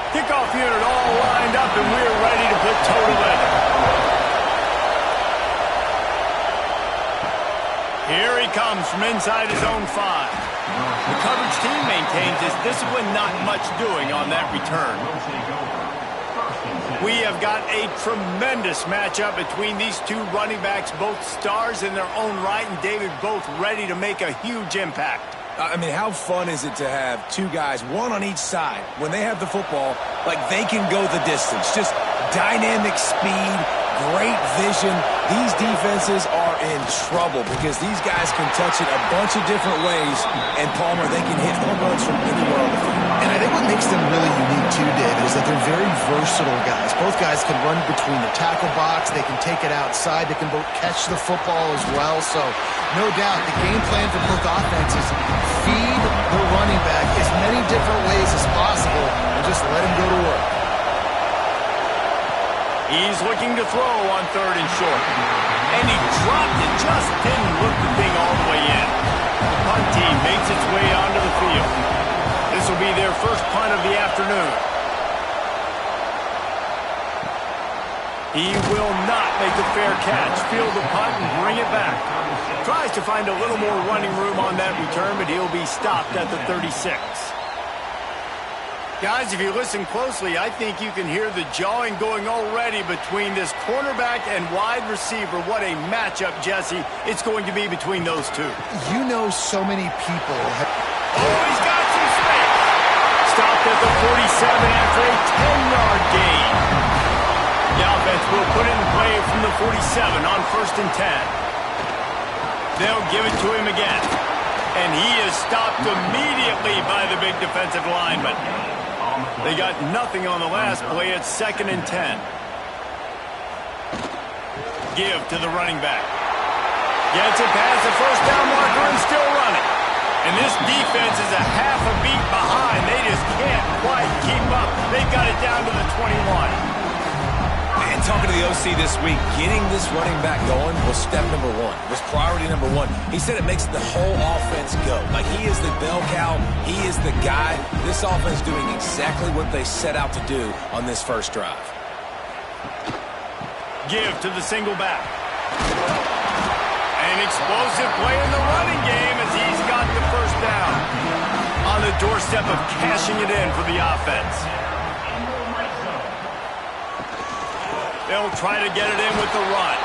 Kickoff unit all lined up, and we're ready to put total in. Here he comes from inside his own 5. The coverage team maintains his discipline, not much doing on that return. We have got a tremendous matchup between these two running backs, both stars in their own right, and David, both ready to make a huge impact. I mean, how fun is it to have two guys, one on each side, when they have the football, like they can go the distance. Just dynamic speed, great vision. These defenses are in trouble because these guys can touch it a bunch of different ways, and Palmer, they can hit home runs from anywhere on the field. And I think what makes them really unique too, David, is that they're very versatile guys. Both guys can run between the tackle box. They can take it outside. They can both catch the football as well. So, no doubt, the game plan for both offenses, feed the running back as many different ways as possible and just let him go to work. He's looking to throw on 3rd and short. And he dropped it, just didn't look the thing all the way in. The punt team makes its way onto the field. This will be their first punt of the afternoon. He will not make a fair catch. Field the punt and bring it back. Tries to find a little more running room on that return, but he'll be stopped at the 36. Guys, if you listen closely, I think you can hear the jawing going already between this cornerback and wide receiver. What a matchup, Jesse, it's going to be between those two. You know so many people have... Oh, he's got some space. Stopped at the 47 after a 10-yard gain. The offense will put it in play from the 47 on 1st and 10. They'll give it to him again. And he is stopped immediately by the big defensive lineman. They got nothing on the last play. It's 2nd and 10. Give to the running back. Gets it past the first down marker and still running. And this defense is a half a beat behind. They just can't quite keep up. They've got it down to the 21. And talking to the OC this week, getting this running back going was step number 1, was priority number 1. He said it makes the whole offense go. Like, he is the bell cow, he is the guy. This offense doing exactly what they set out to do on this first drive. Give to the single back. An explosive play in the running game as he's got the first down. On the doorstep of cashing it in for the offense. They'll try to get it in with the run.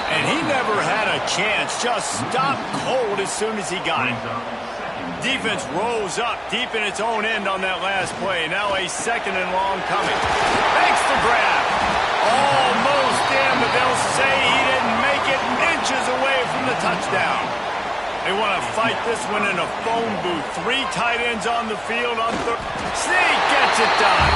And he never had a chance. Just stopped cold as soon as he got it. Defense rose up deep in its own end on that last play. Now a 2nd and long coming. Makes the grab. Almost in, but they'll say he didn't make it, inches away from the touchdown. They want to fight this one in a phone booth. 3 tight ends on the field on third. Sneak gets it done.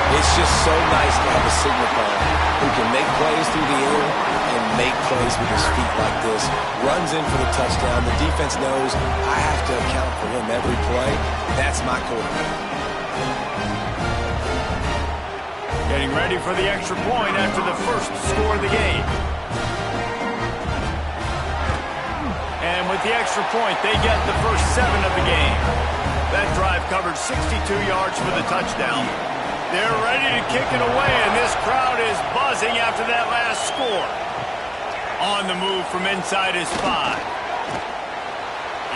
It's just so nice to have a signal caller who can make plays through the air and make plays with his feet like this. Runs in for the touchdown. The defense knows I have to account for him every play. That's my quarterback. Getting ready for the extra point after the first score of the game. And with the extra point, they get the first 7 of the game. That drive covered 62 yards for the touchdown. They're ready to kick it away, and this crowd is buzzing after that last score. On the move from inside his 5.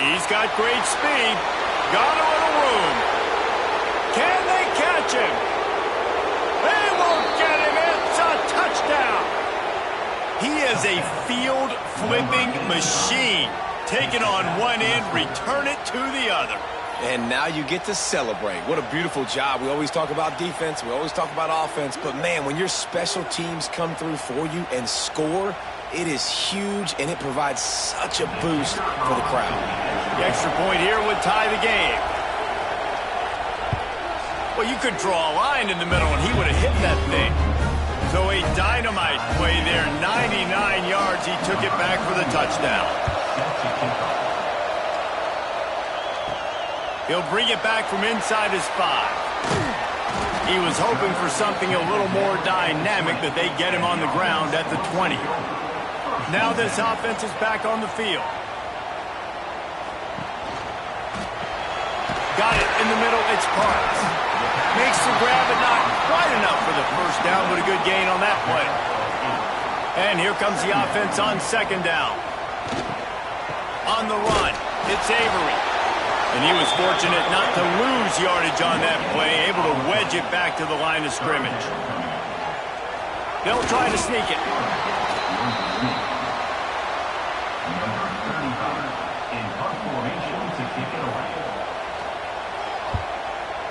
He's got great speed. Got a little room. Can they catch him? They won't get him. It's a touchdown. He is a field-flipping machine. Take it on one end, return it to the other. And now you get to celebrate. What a beautiful job. We always talk about defense. We always talk about offense. But, man, when your special teams come through for you and score, it is huge, and it provides such a boost for the crowd. The extra point here would tie the game. Well, you could draw a line in the middle, and he would have hit that thing. So a dynamite play there. 99 yards. He took it back for the touchdown. He'll bring it back from inside his 5. He was hoping for something a little more dynamic, that they get him on the ground at the 20. Now this offense is back on the field. Got it in the middle. It's Parks. Makes the grab. down, but a good gain on that play. And here comes the offense on second down. On the run, it's Avery. And he was fortunate not to lose yardage on that play, able to wedge it back to the line of scrimmage. They'll try to sneak it.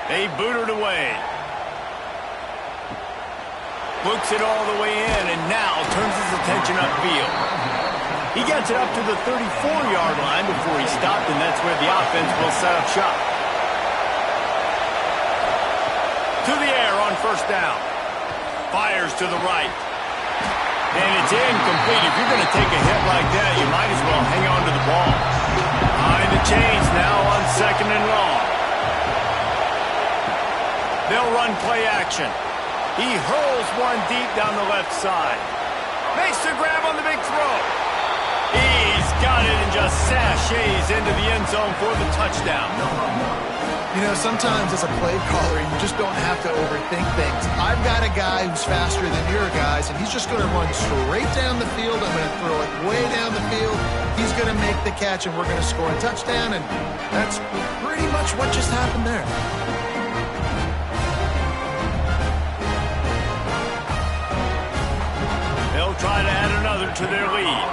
They boot it away. Books it all the way in, and now turns his attention upfield. He gets it up to the 34-yard line before he stopped, and that's where the offense will set up shop. To the air on first down. Fires to the right. And it's incomplete. If you're going to take a hit like that, you might as well hang on to the ball. Behind the chains now on second and long. They'll run play action. He hurls one deep down the left side. Makes the grab on the big throw. He's got it and just sashays into the end zone for the touchdown. You know, sometimes as a play caller, you just don't have to overthink things. I've got a guy who's faster than your guys, and he's just going to run straight down the field. I'm going to throw it way down the field. He's going to make the catch, and we're going to score a touchdown, and that's pretty much what just happened there. They'll try to add another to their lead.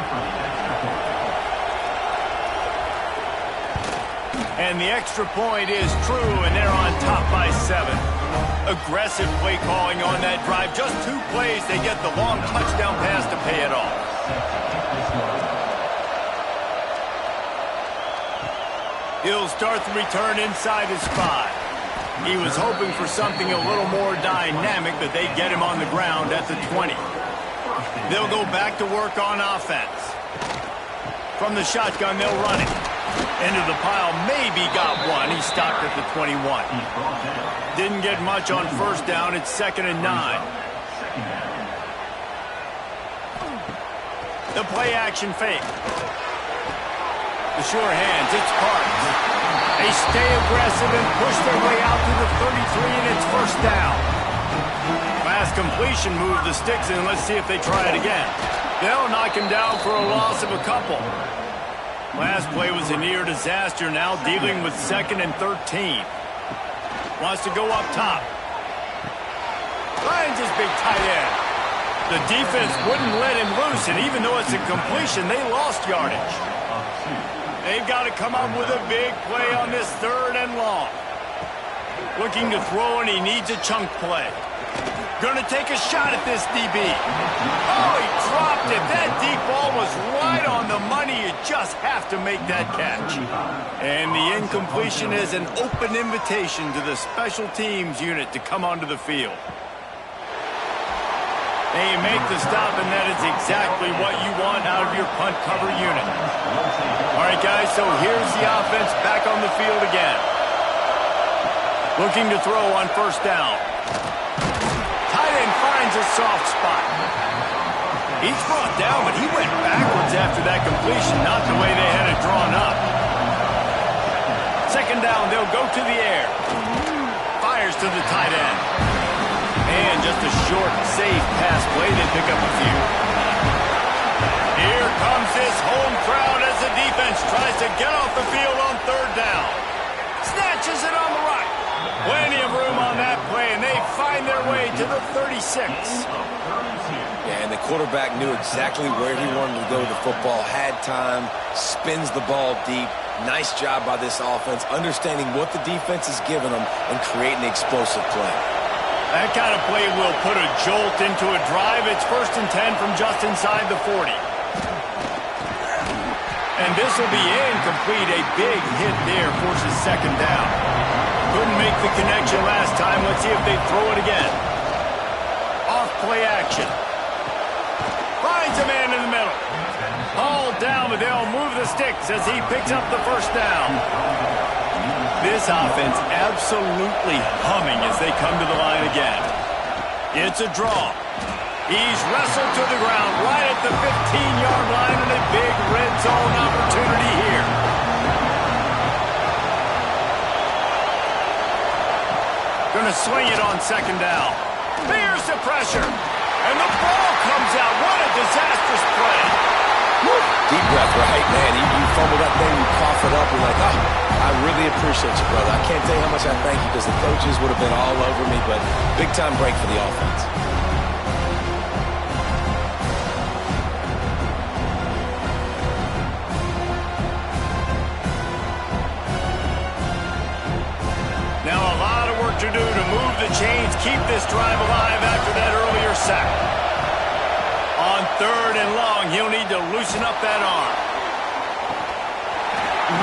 And the extra point is true, and they're on top by 7. Aggressive play calling on that drive. Just 2 plays, they get the long touchdown pass to pay it off. He'll start the return inside his 5. He was hoping for something a little more dynamic, but they get him on the ground at the 20. They'll go back to work on offense. From the shotgun, they'll run it. Into the pile, maybe got one. He stopped at the 21. Didn't get much on first down. It's 2nd and 9. The play action fake. The sure hands, it's Parks. They stay aggressive and push their way out to the 33, and it's first down. Fast completion moved the sticks in. Let's see if they try it again. They'll knock him down for a loss of a couple. Last play was a near disaster, now dealing with 2nd and 13. Wants to go up top. Finds his big tight end. The defense wouldn't let him loose, and even though it's a completion, they lost yardage. They've got to come up with a big play on this 3rd and long. Looking to throw, and he needs a chunk play. Gonna take a shot at this DB. Oh, he dropped it. That deep ball was right on the money. You just have to make that catch. And the incompletion is an open invitation to the special teams unit to come onto the field. They make the stop, and that is exactly what you want out of your punt cover unit. All right, guys, so here's the offense back on the field again. Looking to throw on first down. Finds a soft spot. He's brought down, but he went backwards after that completion, not the way they had it drawn up. 2nd down, they'll go to the air. Fires to the tight end. And just a short, safe pass play, they pick up a few. Here comes this home crowd as the defense tries to get off the field on 3rd down. Snatches it on the right. Plenty of room on that play, and they find their way to the 36. Yeah, and the quarterback knew exactly where he wanted to go with the football, had time, spins the ball deep. Nice job by this offense, understanding what the defense is giving them and creating explosive play. That kind of play will put a jolt into a drive. It's 1st and 10 from just inside the 40. And this will be incomplete. A big hit there forces 2nd down. Couldn't make the connection last time. Let's see if they throw it again. Off play action. Finds a man in the middle. Hauled down, but they'll move the sticks as he picks up the first down. This offense absolutely humming as they come to the line again. It's a draw. He's wrestled to the ground right at the 15-yard line, and a big red zone opportunity here. Going to swing it on 2nd down. Here's the pressure. And the ball comes out. What a disastrous play. Woo. Deep breath, right? Man, you fumble that thing, you cough it up, you're like, oh, I really appreciate you, brother. I can't tell you how much I thank you because the coaches would have been all over me, but big-time break for the offense. Now a lot of work to do to move the chains, keep this drive alive after that earlier sack. On 3rd and long, he'll need to loosen up that arm.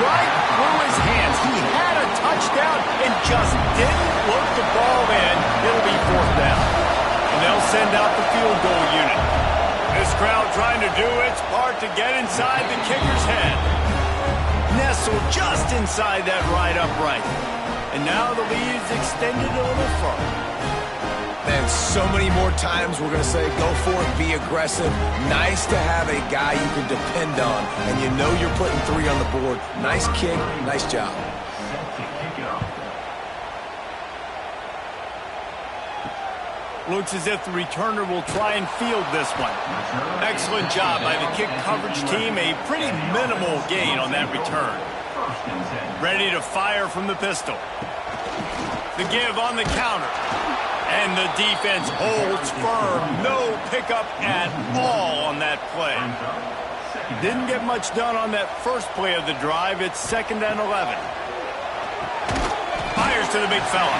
Right through his hands. He had a touchdown and just didn't look the ball in. It'll be 4th down. And they'll send out the field goal unit. This crowd trying to do its part to get inside the kicker's head. Nestled just inside that right upright. And now the lead is extended a little further. Man, so many more times we're going to say, go for it, be aggressive. Nice to have a guy you can depend on, and you know you're putting 3 on the board. Nice kick, nice job. Looks as if the returner will try and field this one. Excellent job by the kick coverage team. A pretty minimal gain on that return. Ready to fire from the pistol. The give on the counter. And the defense holds firm. No pickup at all on that play. Didn't get much done on that first play of the drive. It's 2nd and 11. Fires to the big fella.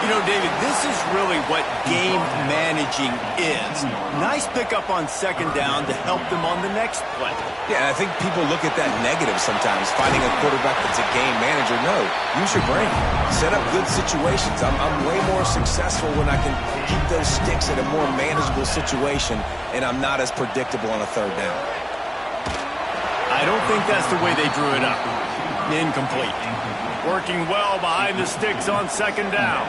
You know, David, this is really what game managing is. Nice pickup on 2nd down to help them on the next play. Yeah, I think people look at that negative sometimes, finding a quarterback that's a game manager. No, use your brain. Set up good situations. I'm way more successful when I can keep those sticks in a more manageable situation, and I'm not as predictable on a 3rd down. I don't think that's the way they drew it up. Incomplete. Working well behind the sticks on 2nd down.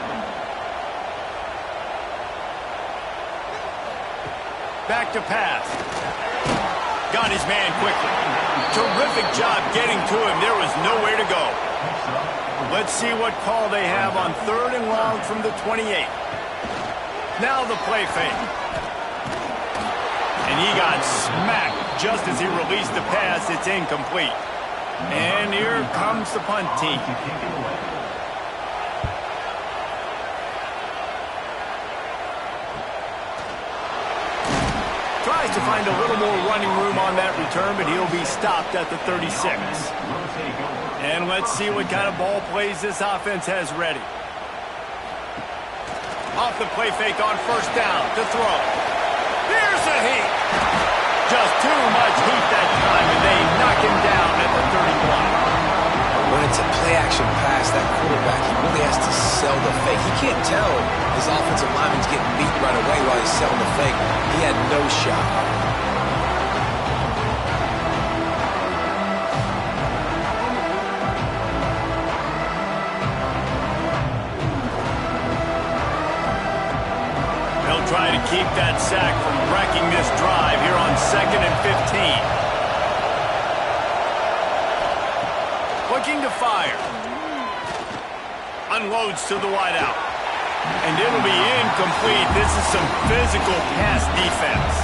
Back to pass. Got his man quickly. Terrific job getting to him. There was nowhere to go. Let's see what call they have on 3rd and long from the 28. Now the play fake. And he got smacked just as he released the pass. It's incomplete. And here comes the punt team. Tries to find a little more running room on that return, but he'll be stopped at the 36. And let's see what kind of ball plays this offense has ready. Off the play fake on 1st down to throw. Here's the heat. Just too much heat that time, and they knock him down at the 31. When it's a play-action pass, that quarterback, he really has to sell the fake. He can't tell his offensive lineman's getting beat right away while he's selling the fake. He had no shot. They'll try to keep that sack from wrecking this drive here on 2nd and 15. Looking to fire. Unloads to the wideout. And it'll be incomplete. This is some physical pass defense.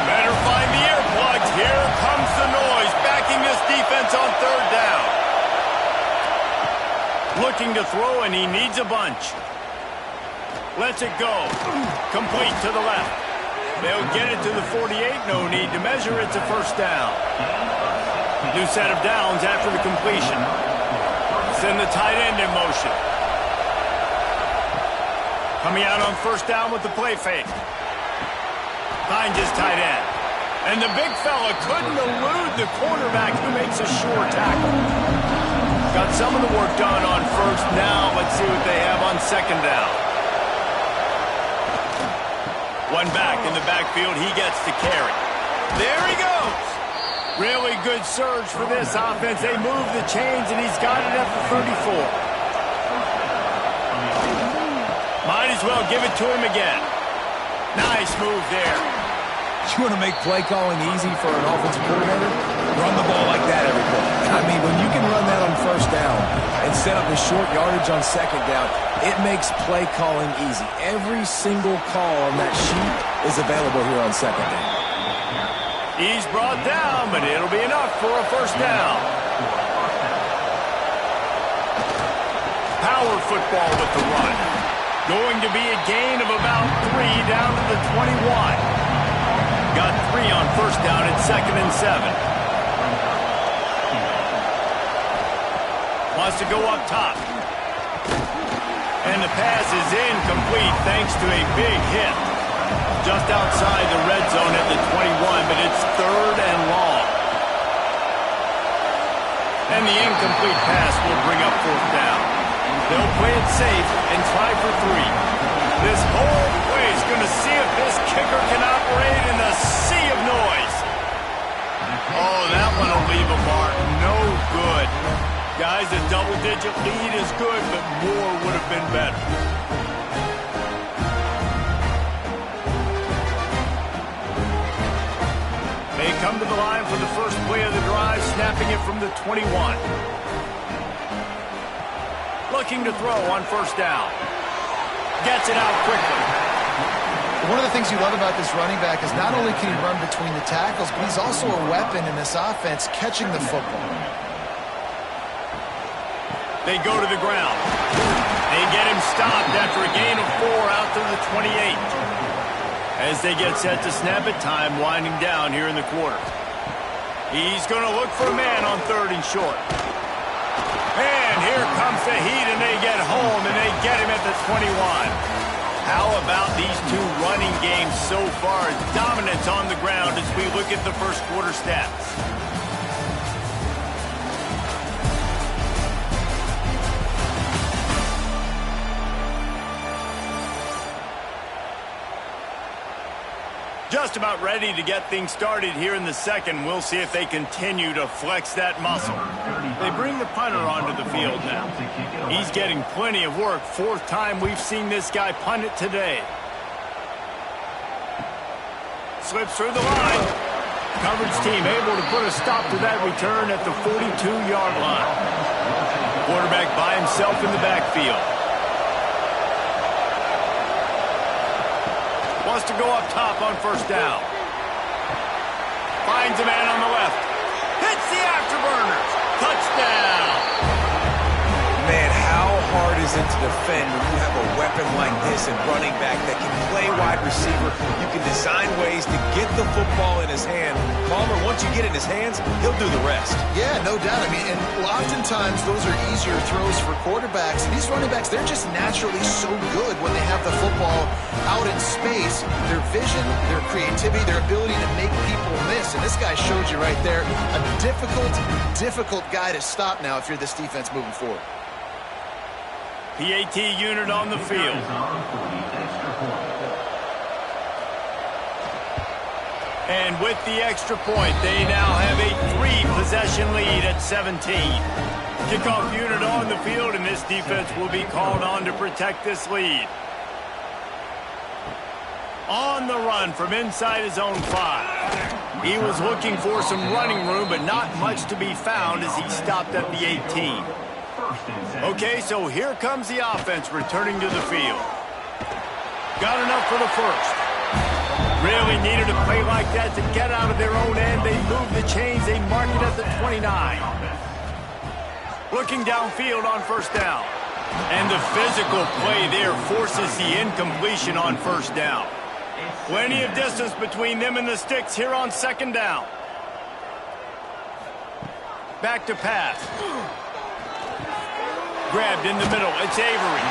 Better find the earplugs. Here comes the noise. Backing this defense on 3rd down. Looking to throw, and he needs a bunch. Lets it go. Complete to the left. They'll get it to the 48. No need to measure. It's a 1st down. New set of downs after the completion. Send the tight end in motion. Coming out on 1st down with the play fake. Finds his tight end. And the big fella couldn't elude the quarterback who makes a sure tackle. Got some of the work done on 1st. Now let's see what they have on 2nd down. One back in the backfield. He gets the carry. There he goes. Really good surge for this offense. They move the chains, and he's got it at the 34. Might as well give it to him again. Nice move there. You want to make play calling easy for an offensive coordinator? Run the ball like that every play. I mean, when you can run that on first down and set up a short yardage on second down, it makes play calling easy. Every single call on that sheet is available here on second down. He's brought down, but it'll be enough for a first down. Power football with the run. Going to be a gain of about 3 down to the 21. Got 3 on first down at 2nd and 7. Wants to go up top. And the pass is incomplete thanks to a big hit. Just outside the red zone at the 21, but it's 3rd and long. And the incomplete pass will bring up 4th down. They'll play it safe and try for 3. This whole play is going to see if this kicker can operate in the sea of noise. Oh, that one will leave a mark. No good. Guys, a double-digit lead is good, but more would have been better. They come to the line for the first play of the drive, snapping it from the 21. Looking to throw on first down. Gets it out quickly. One of the things you love about this running back is not only can he run between the tackles, but he's also a weapon in this offense catching the football. They go to the ground. They get him stopped after a gain of 4 out to the 28. As they get set to snap it, time winding down here in the quarter. He's going to look for a man on 3rd and short. And here comes the heat, and they get home, and they get him at the 21. How about these two running games so far? Dominance on the ground as we look at the first quarter stats. Just about ready to get things started here in the second. We'll see if they continue to flex that muscle. They bring the punter onto the field now. He's getting plenty of work. 4th time we've seen this guy punt it today. Slips through the line. Coverage team able to put a stop to that return at the 42-yard line. Quarterback by himself in the backfield. Wants to go up top on first down. Finds a man on the left. Hits the afterburners. Touchdown. Man, how hard is it to defend when you have a weapon like this and running back that can play wide receiver? You can design ways to get the football in his hand. Palmer, once you get it in his hands, he'll do the rest. Yeah, no doubt. I mean, and oftentimes those are easier throws for quarterbacks. These running backs, they're just naturally so good when they have the football out in space. Their vision, their creativity, their ability to make people miss. And this guy showed you right there, a difficult guy to stop now if you're this defense moving forward. PAT unit on the field. And with the extra point, they now have a 3-possession lead at 17. Kickoff unit on the field, and this defense will be called on to protect this lead. On the run from inside his own 5. He was looking for some running room, but not much to be found as he stopped at the 18. Okay, so here comes the offense returning to the field. Got enough for the first. Really needed a play like that to get out of their own end. They move the chains. They mark it at the 29. Looking downfield on first down. And the physical play there forces the incompletion on first down. Plenty of distance between them and the sticks here on second down. Back to pass. Grabbed in the middle. It's Avery.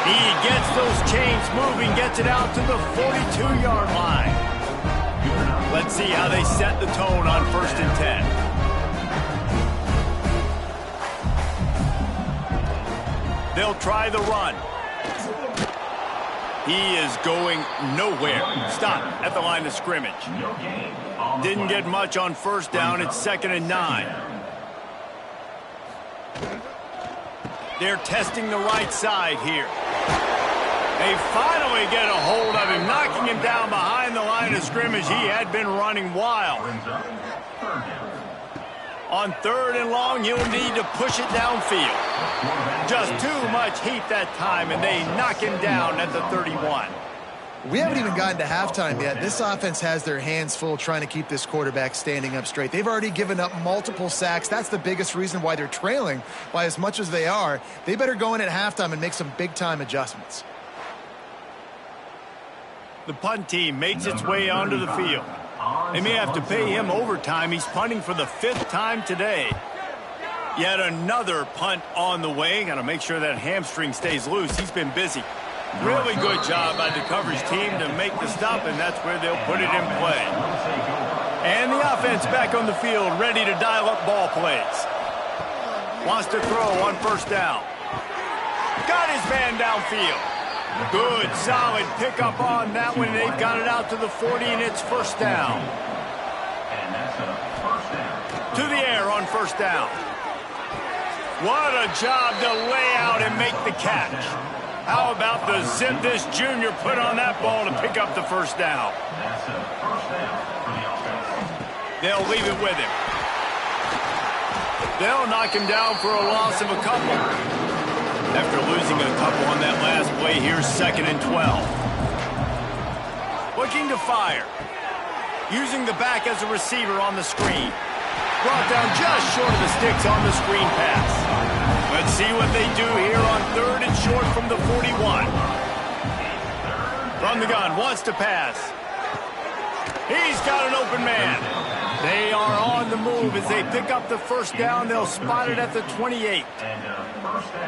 He gets those chains moving, gets it out to the 42-yard line. Let's see how they set the tone on 1st and 10. They'll try the run. He is going nowhere. Stop at the line of scrimmage. Didn't get much on first down. It's 2nd and 9. They're testing the right side here. They finally get a hold of him, knocking him down behind the line of scrimmage. He had been running wild. On 3rd and long, he'll need to push it downfield. Just too much heat that time, and they knock him down at the 31. We haven't even gotten to halftime yet. This offense has their hands full trying to keep this quarterback standing up straight. They've already given up multiple sacks. That's the biggest reason why they're trailing by as much as they are. They better go in at halftime and make some big-time adjustments. The punt team makes its way onto the field. They may have to pay him overtime. He's punting for the 5th time today. Yet another punt on the way. Got to make sure that hamstring stays loose. He's been busy. Really good job by the coverage team to make the stop, and that's where they'll put it in play. And the offense back on the field, ready to dial up ball plays. Wants to throw on 1st down. Got his man downfield. Good, solid pickup on that one. They've got it out to the 40, and it's 1st down. To the air on 1st down. What a job to lay out and make the catch. How about the zip this junior put on that ball to pick up the 1st down? They'll leave it with him. They'll knock him down for a loss of a couple. After losing a couple on that last play, here's 2nd and 12. Looking to fire. Using the back as a receiver on the screen. Brought down just short of the sticks on the screen pass. Let's see what they do here on 3rd and short from the 41. From the gun, wants to pass. He's got an open man. They are on the move as they pick up the 1st down. They'll spot it at the 28.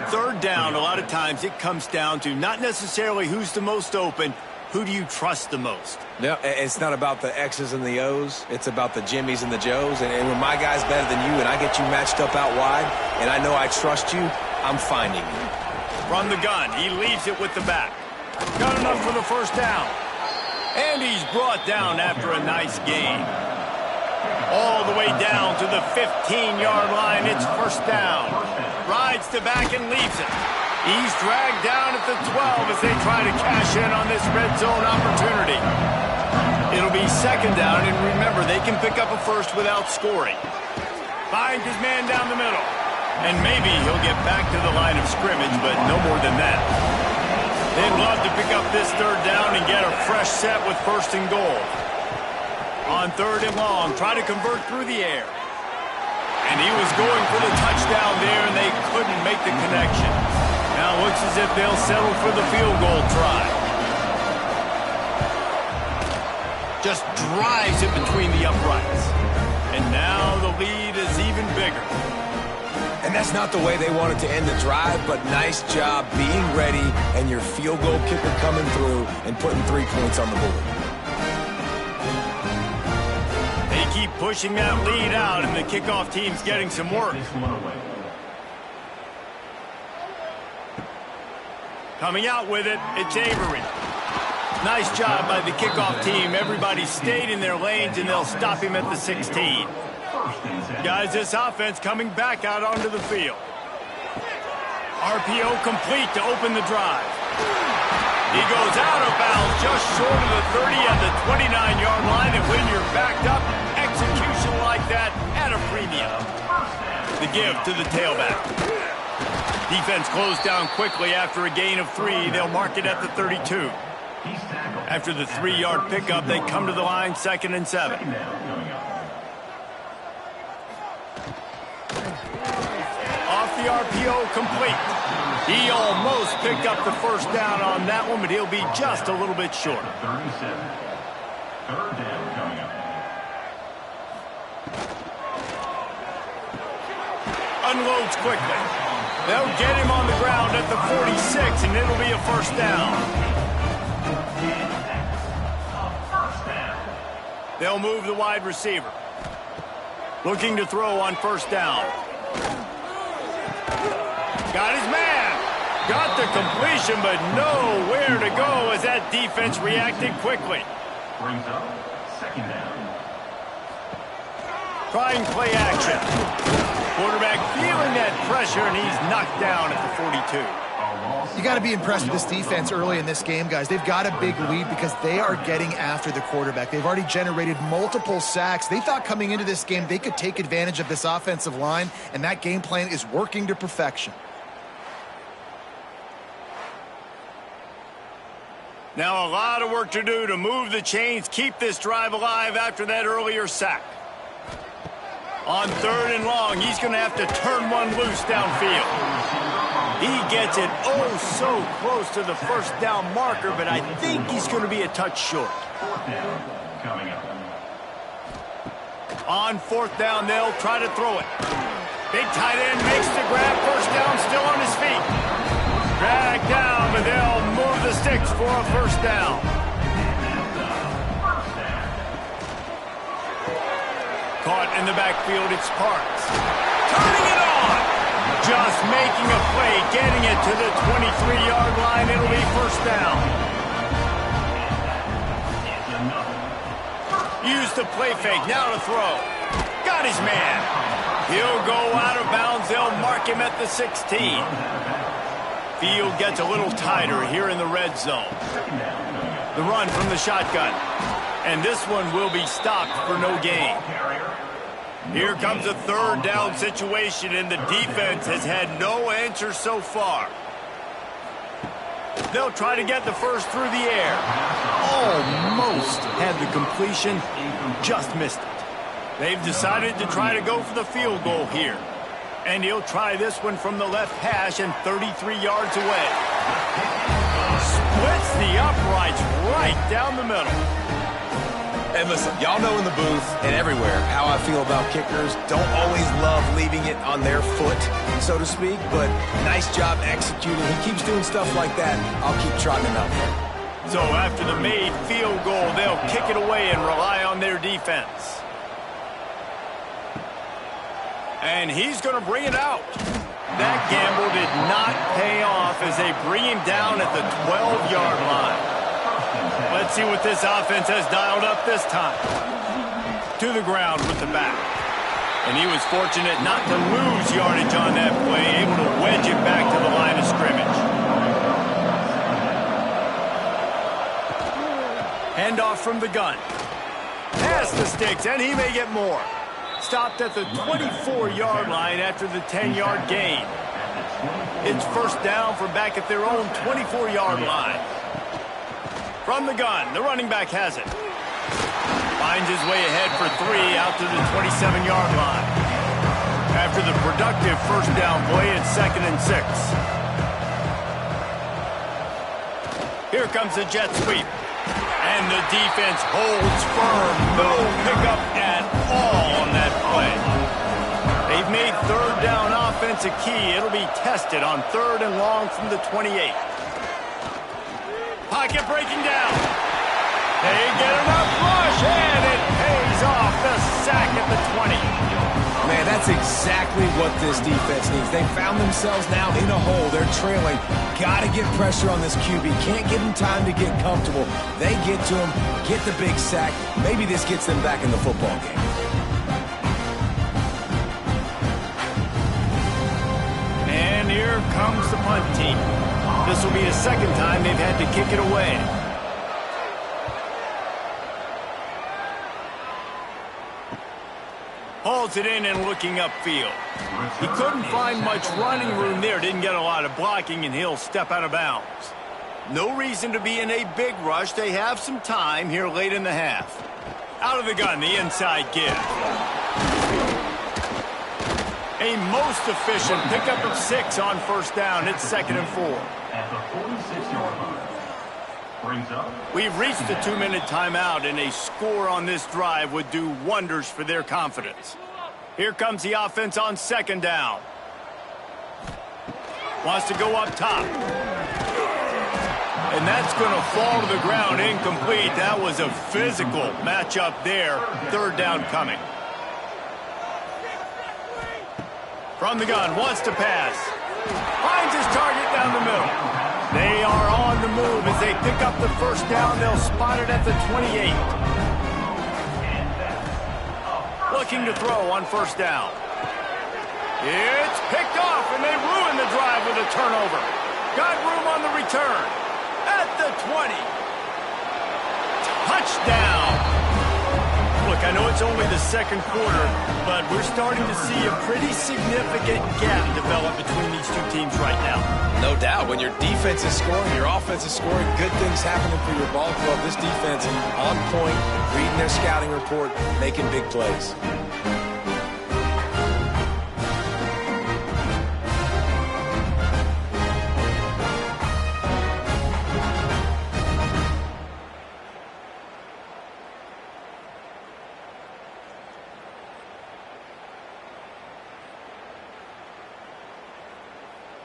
3rd down, a lot of times it comes down to not necessarily who's the most open, who do you trust the most? No, it's not about the X's and the O's. It's about the Jimmies and the Joes. And when my guy's better than you and I get you matched up out wide and I know I trust you, I'm finding you. From the gun, he leaves it with the back. Got enough for the 1st down. And he's brought down after a nice gain. All the way down to the 15-yard line. It's 1st down. Rides to back and leaves it. He's dragged down at the 12 as they try to cash in on this red zone opportunity. It'll be 2nd down, and remember, they can pick up a 1st without scoring. Finds his man down the middle. And maybe he'll get back to the line of scrimmage, but no more than that. They'd love to pick up this 3rd down and get a fresh set with 1st and goal. On 3rd and long, try to convert through the air. And he was going for the touchdown there, and they couldn't make the connection. Now it looks as if they'll settle for the field goal try. Just drives it between the uprights. And now the lead is even bigger. And that's not the way they wanted to end the drive, but nice job being ready and your field goal kicker coming through and putting 3 points on the board. They keep pushing that lead out, and the kickoff team's getting some work. Coming out with it, it's Avery. Nice job by the kickoff team. Everybody stayed in their lanes, and they'll stop him at the 16. Guys, this offense coming back out onto the field. RPO complete to open the drive. He goes out of bounds just short of the 30 at the 29-yard line, and when you're backed up, execution like that at a premium. The give to the tailback. Defense closed down quickly after a gain of 3. They'll mark it at the 32. After the 3-yard pickup, they come to the line, 2nd and 7. Off the RPO, complete. He almost picked up the 1st down on that one, but he'll be just a little bit short. 37. 3rd down coming up. Unloads quickly. They'll get him on the ground at the 46, and it'll be a 1st down. They'll move the wide receiver. Looking to throw on 1st down. Got his man. Got the completion, but nowhere to go as that defense reacted quickly. Brings up 2nd down. Trying play action. Quarterback feeling that pressure, and he's knocked down at the 42. You got to be impressed with this defense early in this game, guys. They've got a big lead because they are getting after the quarterback. They've already generated multiple sacks. They thought coming into this game they could take advantage of this offensive line, and that game plan is working to perfection. Now a lot of work to do to move the chains, keep this drive alive after that earlier sack. On 3rd and long, he's going to have to turn one loose downfield. He gets it oh so close to the first down marker, but I think he's going to be a touch short. 4th down coming up. On 4th down, they'll try to throw it. Big tight end makes the grab, first down, still on his feet. Drag down, but they'll move the sticks for a first down. Caught in the backfield, it's Parks. Turning it on! Just making a play, getting it to the 23-yard line. It'll be first down. Use the play fake, now to throw. Got his man. He'll go out of bounds. They'll mark him at the 16. Field gets a little tighter here in the red zone. The run from the shotgun. And this one will be stopped for no gain. Here comes a 3rd down situation, and the defense has had no answer so far. They'll try to get the first through the air. Almost had the completion, just missed it. They've decided to try to go for the field goal here. And he'll try this one from the left hash and 33 yards away. Splits the uprights right down the middle. And listen, y'all know in the booth and everywhere how I feel about kickers. Don't always love leaving it on their foot, so to speak, but nice job executing. He keeps doing stuff like that. I'll keep trotting him out there. So after the made field goal, they'll kick it away and rely on their defense. And he's going to bring it out. That gamble did not pay off as they bring him down at the 12-yard line. Let's see what this offense has dialed up this time. To the ground with the back. And he was fortunate not to lose yardage on that play, able to wedge it back to the line of scrimmage. Handoff from the gun. Past the sticks, and he may get more. Stopped at the 24-yard line after the 10-yard gain. It's first down from back at their own 24-yard line. From the gun, the running back has it. Finds his way ahead for 3 out to the 27-yard line. After the productive first down play, it's 2nd and 6. Here comes the jet sweep. And the defense holds firm. No pickup at all on that play. They've made 3rd down offense a key. It'll be tested on 3rd and long from the 28. Pocket breaking down. They get enough rush, and it pays off. The sack at the 20. Man, that's exactly what this defense needs. They found themselves now in a hole. They're trailing. Got to get pressure on this QB. Can't give him time to get comfortable. They get to him, get the big sack. Maybe this gets them back in the football game. And here comes the punt team. This will be the 2nd time they've had to kick it away. Hauls it in and looking upfield. He couldn't find much running room there. Didn't get a lot of blocking, and he'll step out of bounds. No reason to be in a big rush. They have some time here late in the half. Out of the gun, the inside give. A most efficient pickup of 6 on first down. It's 2nd and 4. At the 46-yard line. Brings up. We've reached the 2-minute timeout, and a score on this drive would do wonders for their confidence. Here comes the offense on 2nd down. Wants to go up top. And that's going to fall to the ground incomplete. That was a physical matchup there. 3rd down coming. From the gun, wants to pass. Finds his target down the middle. They are on the move as they pick up the first down. They'll spot it at the 28. Looking to throw on first down. It's picked off, and they ruin the drive with a turnover. Got room on the return. At the 20. Touchdown. Look, I know it's only the second quarter, but we're starting to see a pretty significant gap develop between these two teams right now. No doubt. When your defense is scoring, your offense is scoring, good things happening for your ball club. This defense on point, reading their scouting report, making big plays.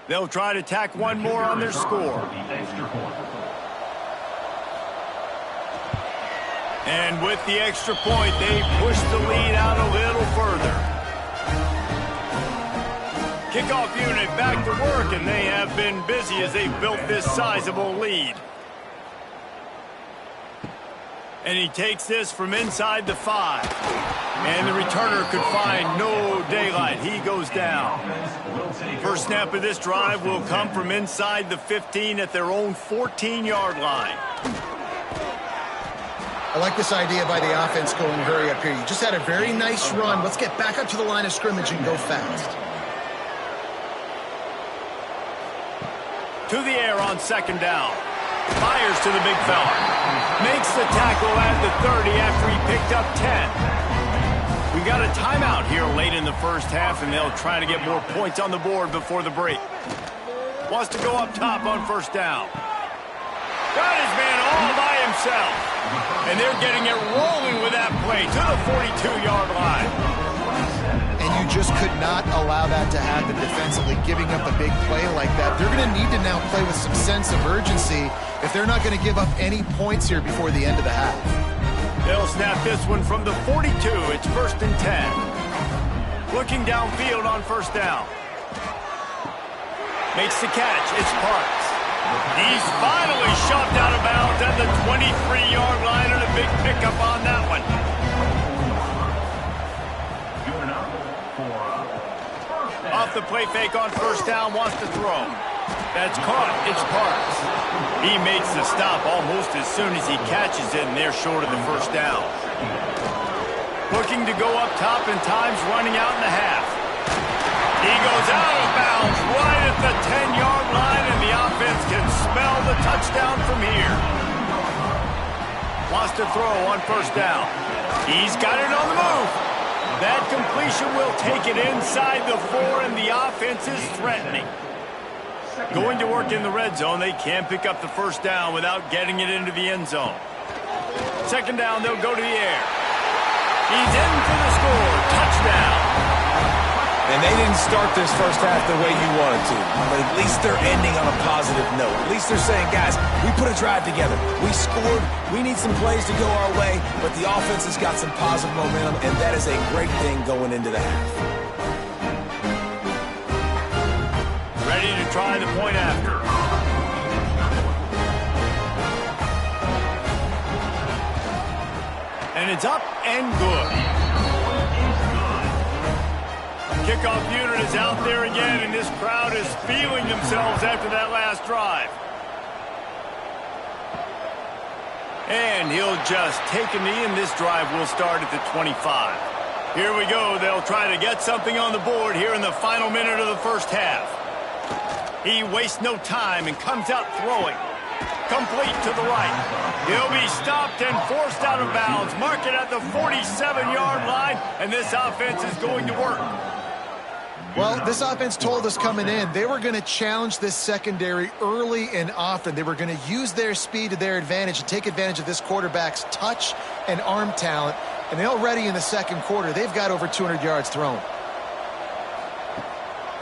They'll try to tack one more on their score. And with the extra point, they push the lead out a little further. Kickoff unit back to work, and they have been busy as they've built this sizable lead. And he takes this from inside the 5. And the returner could find no daylight. He goes down. First snap of this drive will come from inside the 15 at their own 14-yard line. I like this idea by the offense going hurry up here. You just had a very nice run. Let's get back up to the line of scrimmage and go fast. To the air on second down. Fires to the big fella. Makes the tackle at the 30 after he picked up 10. We got a timeout here late in the first half, and they'll try to get more points on the board before the break. Wants to go up top on first down. Got his man all by himself. And they're getting it rolling with that play to the 42-yard line. And you just could not allow that to happen defensively, giving up a big play like that. They're going to need to now play with some sense of urgency if they're not going to give up any points here before the end of the half. They'll snap this one from the 42. It's 1st and 10. Looking downfield on first down. Makes the catch. It's Parks. He's finally shoved out of bounds at the 23-yard line, and a big pickup on that one. Off the play fake on first down, wants to throw. That's caught. It's Parks. He makes the stop almost as soon as he catches it, and they're short of the first down. Looking to go up top, and time's running out in the half. He goes out of bounds right at the 10-yard line, and the offense can smell the touchdown from here. Wants to throw on first down. He's got it on the move. That completion will take it inside the 4, and the offense is threatening. Going to work in the red zone, they can't pick up the first down without getting it into the end zone. Second down, they'll go to the air. He's in for the score. Touchdown. And they didn't start this first half the way you wanted to, but at least they're ending on a positive note. At least they're saying, guys, we put a drive together. We scored. We need some plays to go our way, but the offense has got some positive momentum, and that is a great thing going into the half. Ready to try the point after. And it's up and good. Kickoff unit is out there again, and this crowd is feeling themselves after that last drive. And he'll just take a knee, and this drive will start at the 25. Here we go. They'll try to get something on the board here in the final minute of the first half. He wastes no time and comes out throwing. Complete to the right. He'll be stopped and forced out of bounds. Mark it at the 47-yard line, and this offense is going to work. Well, this offense told us coming in they were going to challenge this secondary early and often. They were going to use their speed to their advantage and take advantage of this quarterback's touch and arm talent. And already in the second quarter, they've got over 200 yards thrown.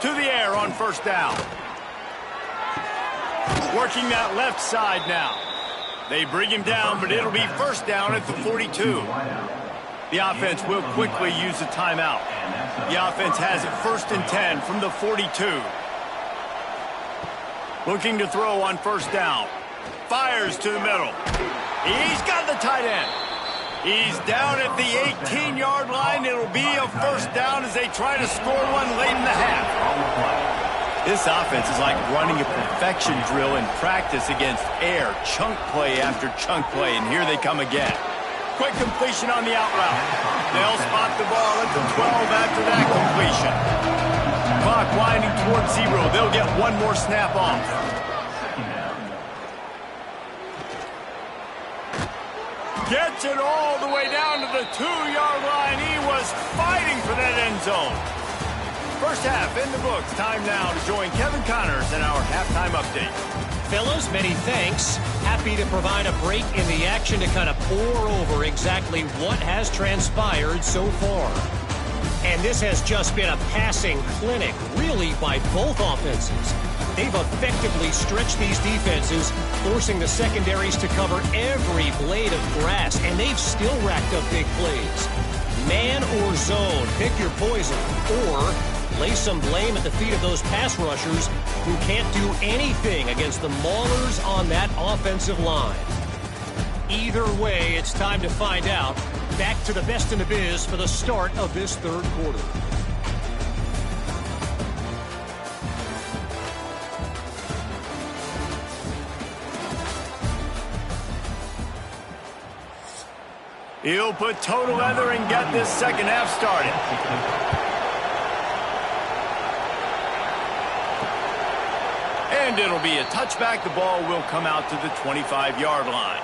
To the air on first down. Working that left side now. They bring him down, but it'll be first down at the 42. The offense will quickly use a timeout. The offense has it 1st and 10 from the 42. Looking to throw on first down. Fires to the middle. He's got the tight end. He's down at the 18-yard line. It'll be a first down as they try to score one late in the half. This offense is like running a perfection drill in practice against air. Chunk play after chunk play, and here they come again. Quick completion on the out route. They'll spot the ball at the 12 after that completion. Clock winding towards 0. They'll get one more snap off. Gets it all the way down to the 2-yard line. He was fighting for that end zone. First half in the books. Time now to join Kevin Connors in our halftime update. Fellas, many thanks. Happy to provide a break in the action to kind of pour over exactly what has transpired so far. And this has just been a passing clinic, really, by both offenses. They've effectively stretched these defenses, forcing the secondaries to cover every blade of grass, and they've still racked up big plays. Man or zone, pick your poison, or lay some blame at the feet of those pass rushers who can't do anything against the maulers on that offensive line. Either way, it's time to find out. Back to the best in the biz for the start of this third quarter. He'll put total leather and get this second half started. And it'll be a touchback. The ball will come out to the 25-yard line.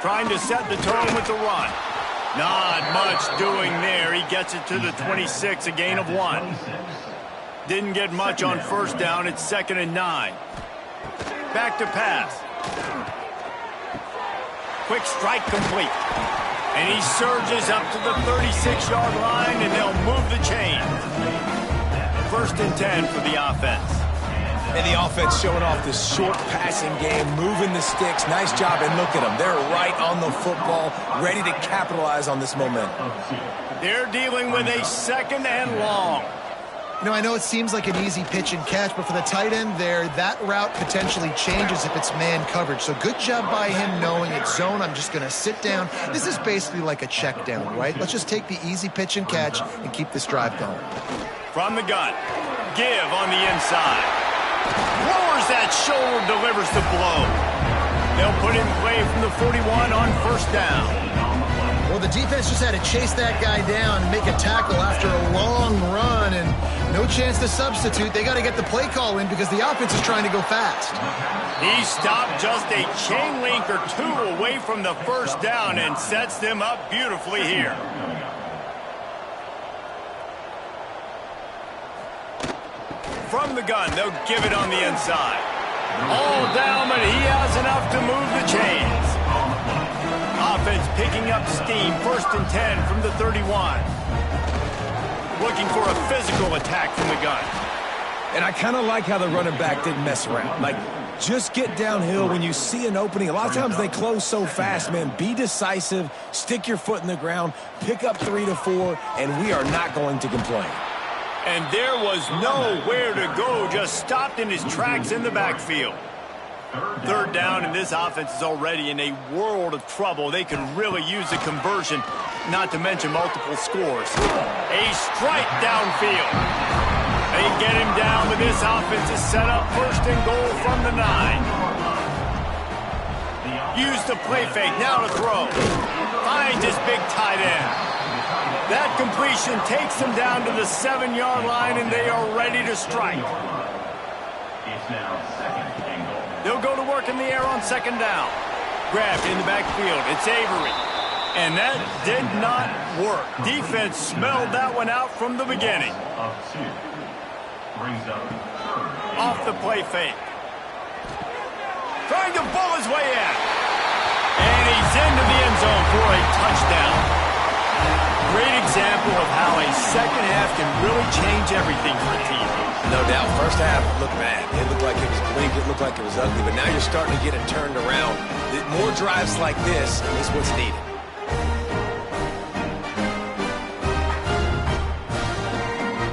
Trying to set the tone with the run. Not much doing there. He gets it to the 26, a gain of 1. Didn't get much on first down. It's 2nd and 9. Back to pass. Quick strike complete. And he surges up to the 36-yard line, and they'll move the chain. 1st and 10 for the offense. And the offense showing off this short passing game, moving the sticks. Nice job, and look at them. They're right on the football, ready to capitalize on this momentum. They're dealing with a 2nd and long. You know, I know it seems like an easy pitch and catch, but for the tight end there, that route potentially changes if it's man coverage. So good job by him knowing it's zone. I'm just going to sit down. This is basically like a check down, right? Let's just take the easy pitch and catch and keep this drive going. From the gun, give on the inside. Lowers that shoulder, delivers the blow. They'll put in play from the 41 on 1st down. Well, the defense just had to chase that guy down and make a tackle after a long run, and no chance to substitute. They got to get the play call in because the offense is trying to go fast. He stopped just a chain link or 2 away from the 1st down and sets them up beautifully here. From the gun, they'll give it on the inside. All down, but he has enough to move the chains. Offense picking up steam. 1st and 10 from the 31. Looking for a physical attack from the gun. And I kind of like how the running back didn't mess around. Like, just get downhill when you see an opening. A lot of times they close so fast, man. Be decisive, stick your foot in the ground, pick up 3 to 4, and we are not going to complain. And there was nowhere to go, just stopped in his tracks in the backfield. 3rd down, and this offense is already in a world of trouble. They could really use a conversion, not to mention multiple scores. A strike downfield. They get him down, but this offense is set up 1st and goal from the 9. Use the play fake, now to throw. Finds his big tight end. That completion takes them down to the 7-yard line, and they are ready to strike. They'll go to work in the air on 2nd down. Grabbed in the backfield. It's Avery. And that did not work. Defense smelled that one out from the beginning. Off the play fake. Trying to bull his way in. And he's into the end zone for a touchdown. Great example of how a second half can really change everything for a team. No doubt. First half looked bad. It looked like it was bleak. It looked like it was ugly. But now you're starting to get it turned around. More drives like this is what's needed.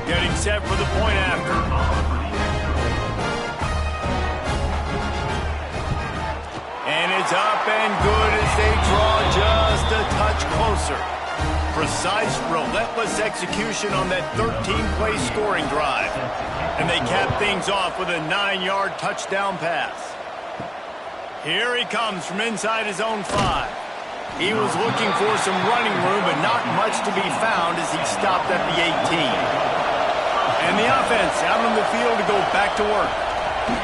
Getting set for the point after. And it's up and good as they draw just a touch closer. For precise, relentless execution on that 13-play scoring drive. And they cap things off with a 9-yard touchdown pass. Here he comes from inside his own 5. He was looking for some running room, but not much to be found as he stopped at the 18. And the offense out on the field to go back to work.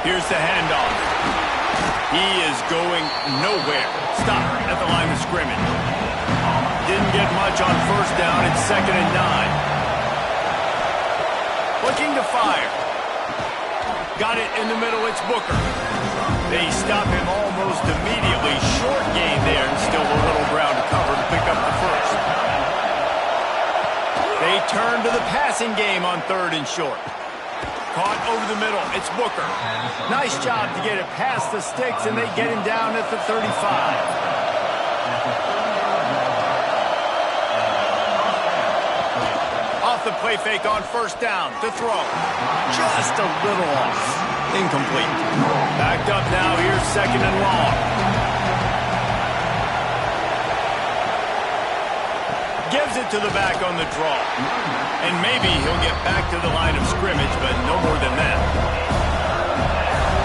Here's the handoff. He is going nowhere. Stop at the line of scrimmage. Didn't get much on first down. It's 2nd and 9. Looking to fire. Got it in the middle. It's Booker. They stop him almost immediately. Short gain there and still a little ground to cover to pick up the first. They turn to the passing game on 3rd and short. Caught over the middle. It's Booker. Nice job to get it past the sticks, and they get him down at the 35. Off the play fake on first down to throw. Just a little off. Incomplete. Backed up now. Here's 2nd and long. Gives it to the back on the draw. And maybe he'll get back to the line of scrimmage, but no more than that.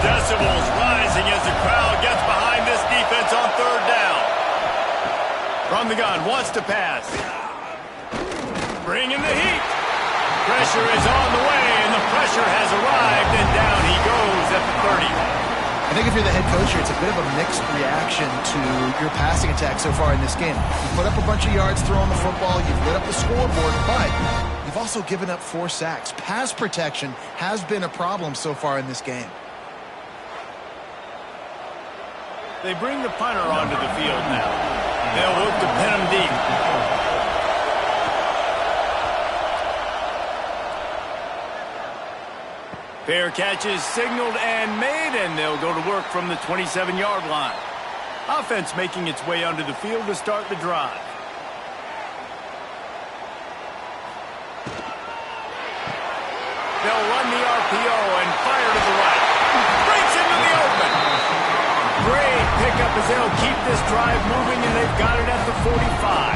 Decibels rising as the crowd gets behind this defense on 3rd down. From the gun, wants to pass. Bringing the heat. Pressure is on the way, and the pressure has arrived, and down he goes at the 30. I think if you're the head coach here, it's a bit of a mixed reaction to your passing attack so far in this game. You put up a bunch of yards throwing the football, you've lit up the scoreboard, but you've also given up 4 sacks. Pass protection has been a problem so far in this game. They bring the punter onto the field now. They'll look to pin him deep. Fair catch is signaled and made, and they'll go to work from the 27-yard line. Offense making its way onto the field to start the drive. They'll run the RPO and fire to the right. Breaks into the open. Great pickup as they'll keep this drive moving, and they've got it at the 45.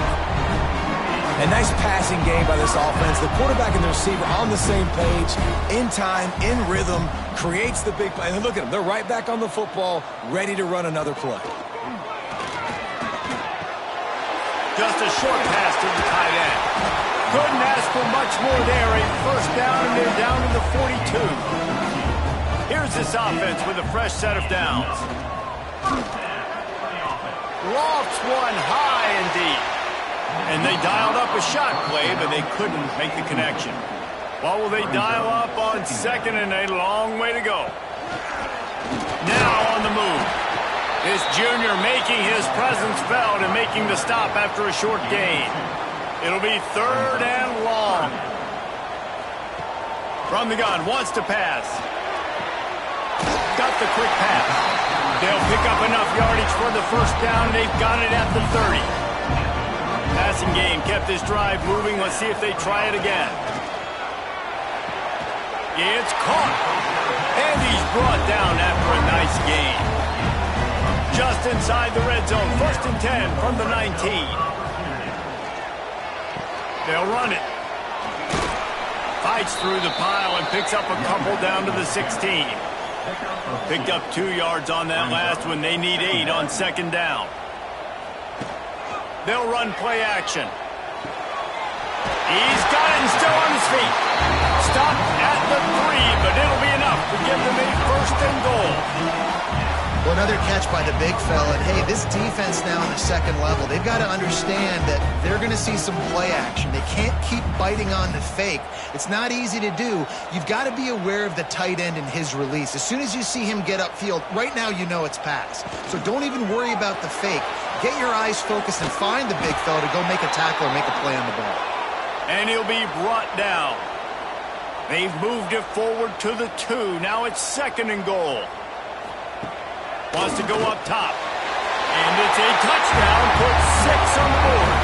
A nice passing game by this offense. The quarterback and the receiver on the same page, in time, in rhythm, creates the big play. And look at them. They're right back on the football, ready to run another play. Just a short pass to the tight end. Couldn't ask for much more there. A first down, and they're down to the 42. Here's this offense with a fresh set of downs. Lofts one high and deep. And they dialed up a shot play, but they couldn't make the connection. What will they dial up on 2nd and a long way to go? Now on the move. This junior making his presence felt and making the stop after a short gain. It'll be 3rd and long. From the gun, wants to pass. Got the quick pass. They'll pick up enough yardage for the first down. They've got it at the 30. Passing game kept this drive moving. Let's see if they try it again. It's caught. And he's brought down after a nice gain. Just inside the red zone. 1st and 10 from the 19. They'll run it. Fights through the pile and picks up a couple down to the 16. Picked up 2 yards on that last one. They need 8 on 2nd down. They'll run play action. He's got it and still on his feet. Stopped at the 3, but it'll be enough to give them a 1st and goal. Well, another catch by the big fella. And hey, this defense now on the 2nd level, they've got to understand that they're going to see some play action. They can't keep biting on the fake. It's not easy to do. You've got to be aware of the tight end and his release. As soon as you see him get upfield, right now you know it's pass. So don't even worry about the fake. Get your eyes focused and find the big fella to go make a tackle or make a play on the ball. And he'll be brought down. They've moved it forward to the 2. Now it's 2nd and goal. Wants to go up top. And it's a touchdown. Puts 6 on the board.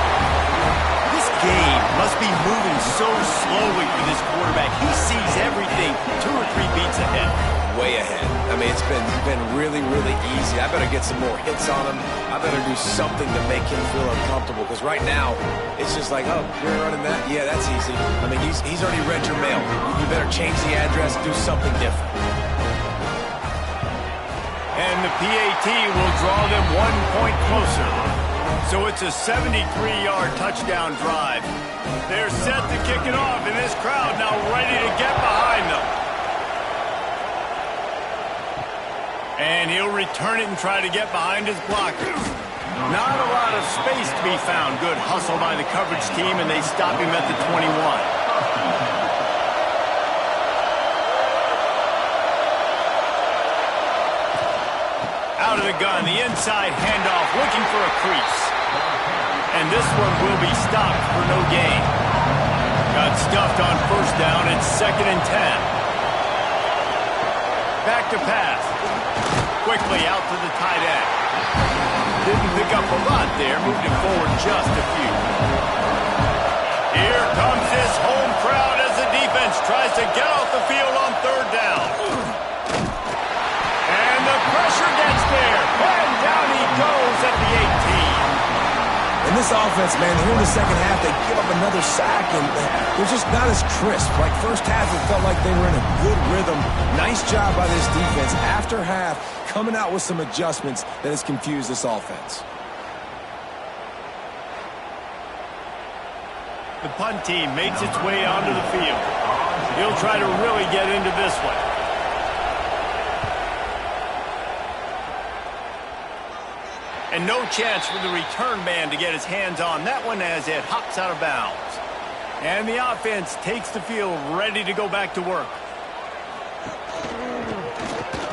This game must be moving so slowly for this quarterback. He sees everything 2 or 3 beats ahead. way ahead. I mean, it's been really, really easy. I better get some more hits on him. I better do something to make him feel uncomfortable, because right now, it's just like, oh, you're running that? Yeah, that's easy. I mean, he's already read your mail. You better change the address, do something different. And the PAT will draw them 1 point closer. So it's a 73-yard touchdown drive. They're set to kick it off, and this crowd now ready to get behind them. And he'll return it and try to get behind his blockers. Not a lot of space to be found. Good hustle by the coverage team, and they stop him at the 21. Out of the gun, the inside handoff, looking for a crease. And this one will be stopped for no gain. Got stuffed on first down. It's 2nd and 10. Back to pass. Quickly out to the tight end. Didn't pick up a lot there. Moved it forward just a few. Here comes this home crowd as the defense tries to get off the field on 3rd down. And the pressure gets there. And down he goes at the 18. And this offense, man, here in the second half, they give up another sack, and they're just not as crisp. Like first half, it felt like they were in a good rhythm. Nice job by this defense. After half, coming out with some adjustments that has confused this offense. The punt team makes its way onto the field. He'll try to really get into this one. And no chance for the return man to get his hands on that one as it hops out of bounds. And the offense takes the field ready to go back to work.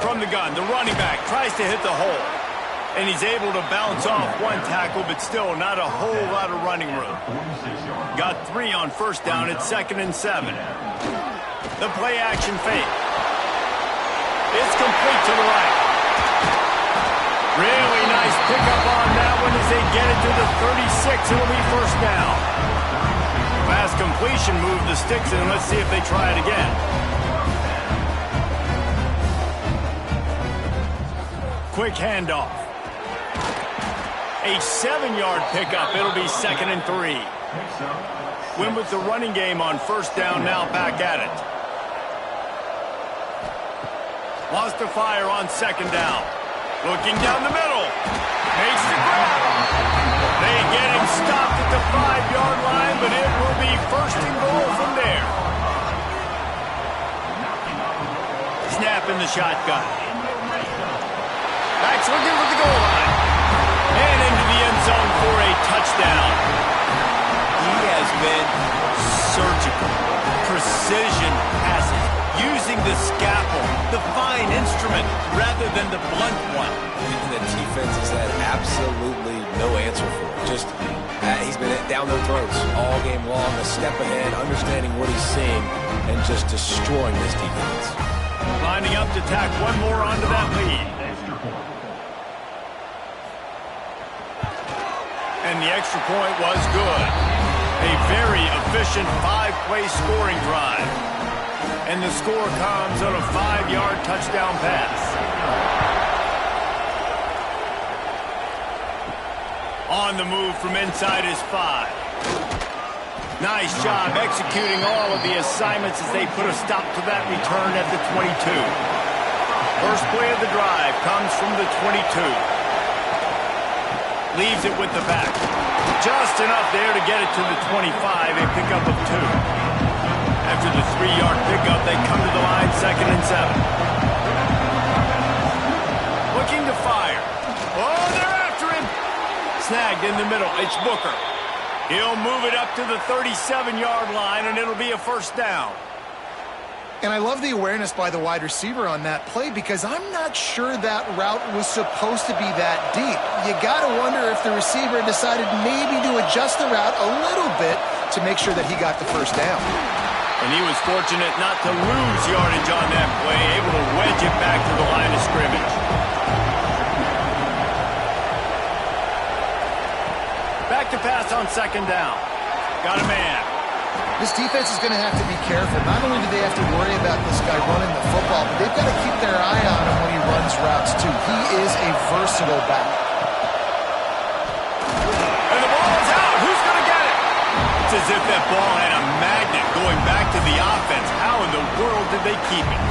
From the gun, the running back tries to hit the hole. And he's able to bounce off one tackle, but still not a whole lot of running room. Got 3 on first down. It's 2nd and 7. The play action fake. It's complete to the right. Really nice pickup on that one as they get it to the 36. It'll be first down. Pass completion, move the sticks in. Let's see if they try it again. Quick handoff. A 7-yard pickup. It'll be 2nd and 3. Win with the running game on first down, now back at it. Lost to fire on 2nd down. Looking down the middle. Makes the grab. They get him stopped at the 5-yard line, but it will be 1st and goal from there. Snap in the shotgun. Back's looking for the goal line. And into the end zone for a touchdown. He has been surgical. Precision passes. Using the scalpel, the fine instrument, rather than the blunt one. And the defense has had absolutely no answer for it. Just, he's been down their throats all game long, a step ahead, understanding what he's seeing, and just destroying this defense. Lining up to tack one more onto that lead. And the extra point was good. A very efficient 5-play scoring drive. And the score comes on a 5-yard touchdown pass. On the move from inside his 5. Nice job executing all of the assignments as they put a stop to that return at the 22. First play of the drive comes from the 22. Leaves it with the back. Just enough there to get it to the 25, a pickup of 2. After the 3-yard pickup, they come to the line, 2nd and 7. Looking to fire. Oh, they're after him. Snagged in the middle. It's Booker. He'll move it up to the 37-yard line, and it'll be a first down. And I love the awareness by the wide receiver on that play, because I'm not sure that route was supposed to be that deep. You got to wonder if the receiver decided maybe to adjust the route a little bit to make sure that he got the first down. And he was fortunate not to lose yardage on that play, able to wedge it back to the line of scrimmage. Back to pass on 2nd down. Got a man. This defense is going to have to be careful. Not only do they have to worry about this guy running the football, but they've got to keep their routes, too. He is a versatile back. And the ball's out. Who's going to get it? It's as if that ball had a magnet going back to the offense. How in the world did they keep it?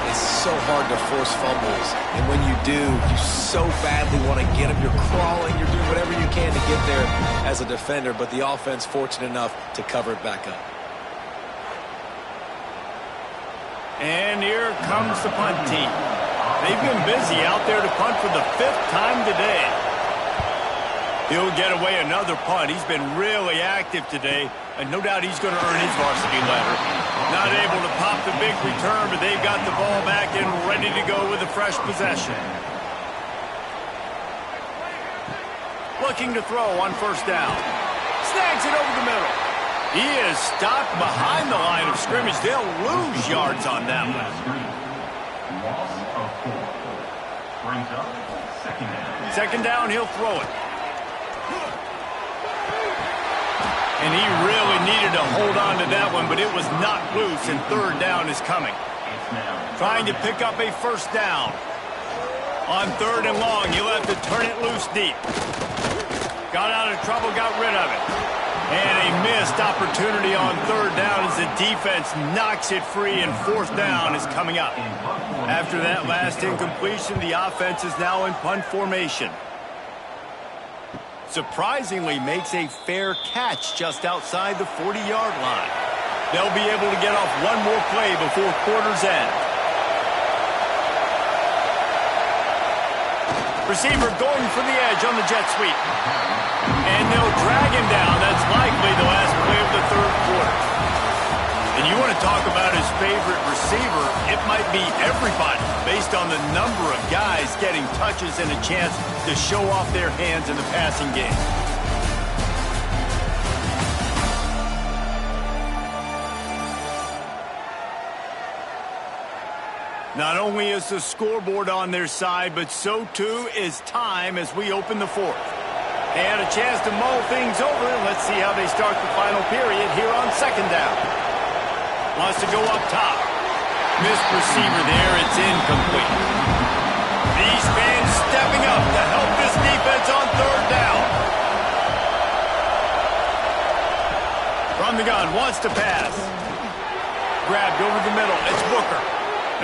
It's so hard to force fumbles. And when you do, you so badly want to get them. You're crawling. You're doing whatever you can to get there as a defender. But the offense fortunate enough to cover it back up. And here comes the punt team. They've been busy out there to punt for the 5th time today. He'll get away another punt. He's been really active today, and no doubt he's going to earn his varsity letter. Not able to pop the big return, but they've got the ball back and ready to go with a fresh possession. Looking to throw on 1st down. Snags it over the middle. He is stopped behind the line of scrimmage. They'll lose yards on that one. Loss of 4. Brings up 2nd down. 2nd down, he'll throw it. And he really needed to hold on to that one, but it was not loose, and 3rd down is coming. Trying to pick up a 1st down. On 3rd and long, he'll have to turn it loose deep. Got out of trouble, got rid of it. And a missed opportunity on 3rd down as the defense knocks it free, and 4th down is coming up. After that last incompletion, the offense is now in punt formation. Surprisingly makes a fair catch just outside the 40-yard line. They'll be able to get off one more play before quarter's end. Receiver going for the edge on the jet sweep. And they'll drag him down. That's likely the last play of the 3rd quarter. And you want to talk about his favorite receiver, it might be everybody based on the number of guys getting touches and a chance to show off their hands in the passing game. Not only is the scoreboard on their side, but so too is time as we open the 4th. They had a chance to mull things over, and let's see how they start the final period here on 2nd down. Wants to go up top. Missed receiver there. It's incomplete. These fans stepping up to help this defense on 3rd down. From the gun, wants to pass. Grabbed over the middle. It's Booker.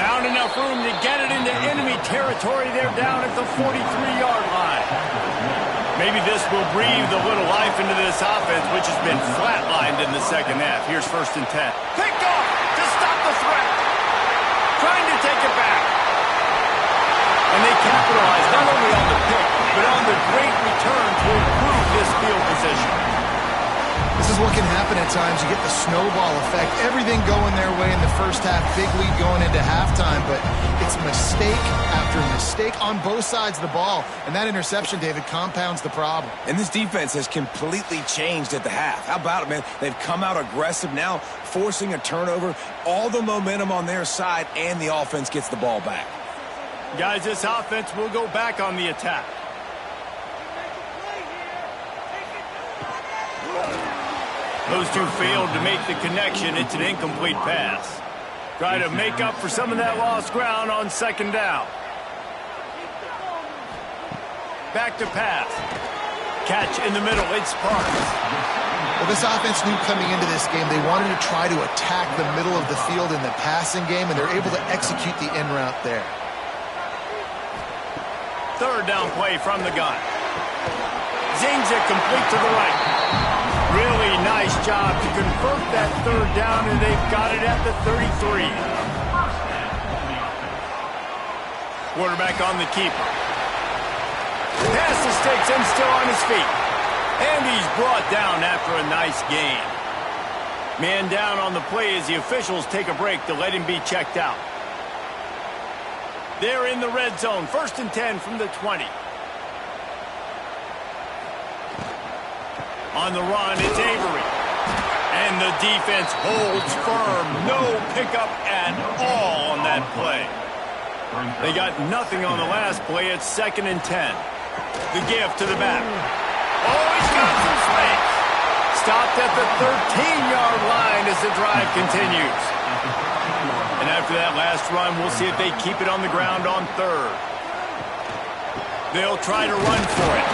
Found enough room to get it into enemy territory. They're down at the 43-yard line. Maybe this will breathe a little life into this offense, which has been flatlined in the 2nd half. Here's 1st and 10. Picked off to stop the threat. Trying to take it back. And they capitalize not only on the pick, but on the great return to improve this field position. This is what can happen at times. You get the snowball effect. Everything going their way in the 1st half. Big lead going into halftime, but it's mistake after mistake on both sides of the ball. And that interception, David, compounds the problem. And this defense has completely changed at the half. How about it, man? They've come out aggressive now, forcing a turnover. All the momentum on their side, and the offense gets the ball back. Guys, this offense will go back on the attack. Those two failed to make the connection. It's an incomplete pass. Try to make up for some of that lost ground on 2nd down. Back to pass. Catch in the middle. It's Parks. Well, this offense knew coming into this game they wanted to try to attack the middle of the field in the passing game, and they're able to execute the in route there. 3rd down play from the gun. Zings it complete to the right. Really nice job to convert that 3rd down, and they've got it at the 33. Quarterback on the keeper. Pass the sticks and still on his feet. And he's brought down after a nice gain. Man down on the play as the officials take a break to let him be checked out. They're in the red zone. 1st and 10 from the 20. On the run, it's Avery. And the defense holds firm. No pickup at all on that play. They got nothing on the last play. It's 2nd and 10. The give to the back. Oh, he's got some space. Stopped at the 13-yard line as the drive continues. And After that last run, we'll see if they keep it on the ground on third. They'll try to run for it.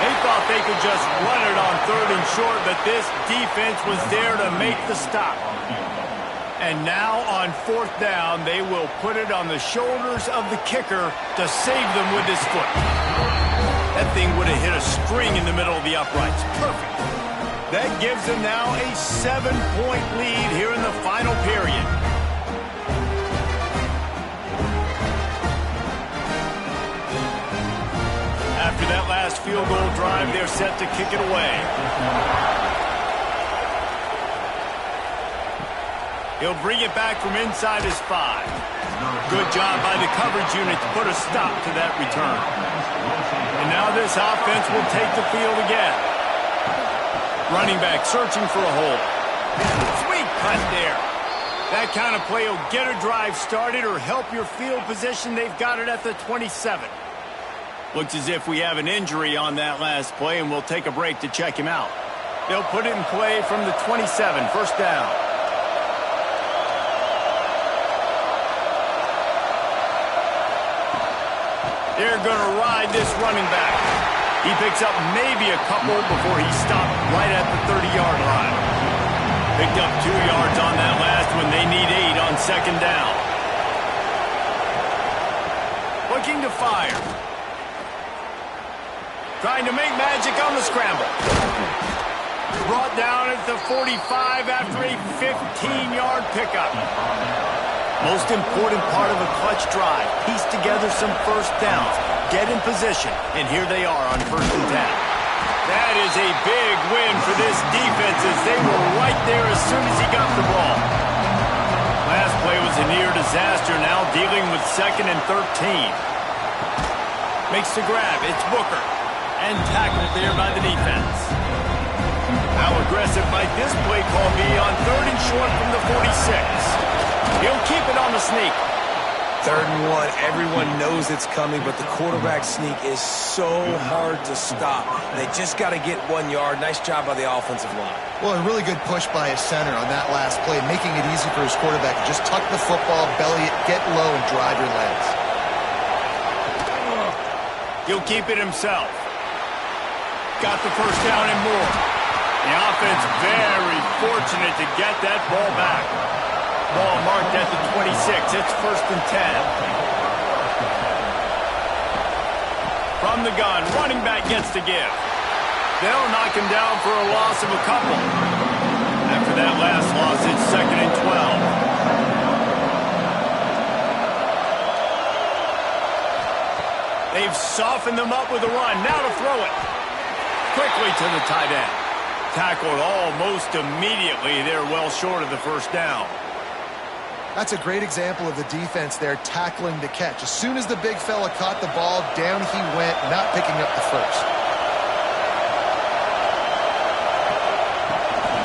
They thought they could just run it on third and short, but this defense was there to make the stop. And now on fourth down, they will put it on the shoulders of the kicker to save them with his foot. That thing would have hit a string in the middle of the uprights. Perfect. That gives them now a 7-point lead here in the final period. After that last field goal drive, they're set to kick it away. He'll bring it back from inside his 5. Good job by the coverage unit to put a stop to that return. And now this offense will take the field again. Running back searching for a hole. Sweet cut there. That kind of play will get a drive started or help your field position. They've got it at the 27. Looks as if we have an injury on that last play, and we'll take a break to check him out. They'll put it in play from the 27, first down. They're going to ride this running back. He picks up maybe a couple before he stopped right at the 30-yard line. Picked up 2 yards on that last one. They need 8 on second down. Looking to fire. Trying to make magic on the scramble. Brought down at the 45 after a 15-yard pickup. Most important part of a clutch drive. Piece together some first downs. Get in position. And here they are on 1st and 10. That is a big win for this defense as they were right there as soon as he got the ball. Last play was a near disaster. Now dealing with 2nd and 13. Makes the grab. It's Booker. And tackled there by the defense. How aggressive might this play call be on 3rd and short from the 46? He'll keep it on the sneak. 3rd and 1. Everyone knows it's coming, but the quarterback sneak is so hard to stop. They just got to get 1 yard. Nice job by the offensive line. Well, a really good push by his center on that last play, making it easy for his quarterback to just tuck the football, belly it, get low, and drive your legs. He'll keep it himself. Got the first down and more. The offense very fortunate to get that ball back. Ball marked at the 26. It's 1st and 10. From the gun, running back gets to give. They'll knock him down for a loss of a couple. After that last loss, it's 2nd and 12. They've softened them up with a run. Now to throw it. Quickly to the tight end. Tackled almost immediately. They're well short of the first down. That's a great example of the defense there tackling the catch. As soon as the big fella caught the ball, down he went, not picking up the first.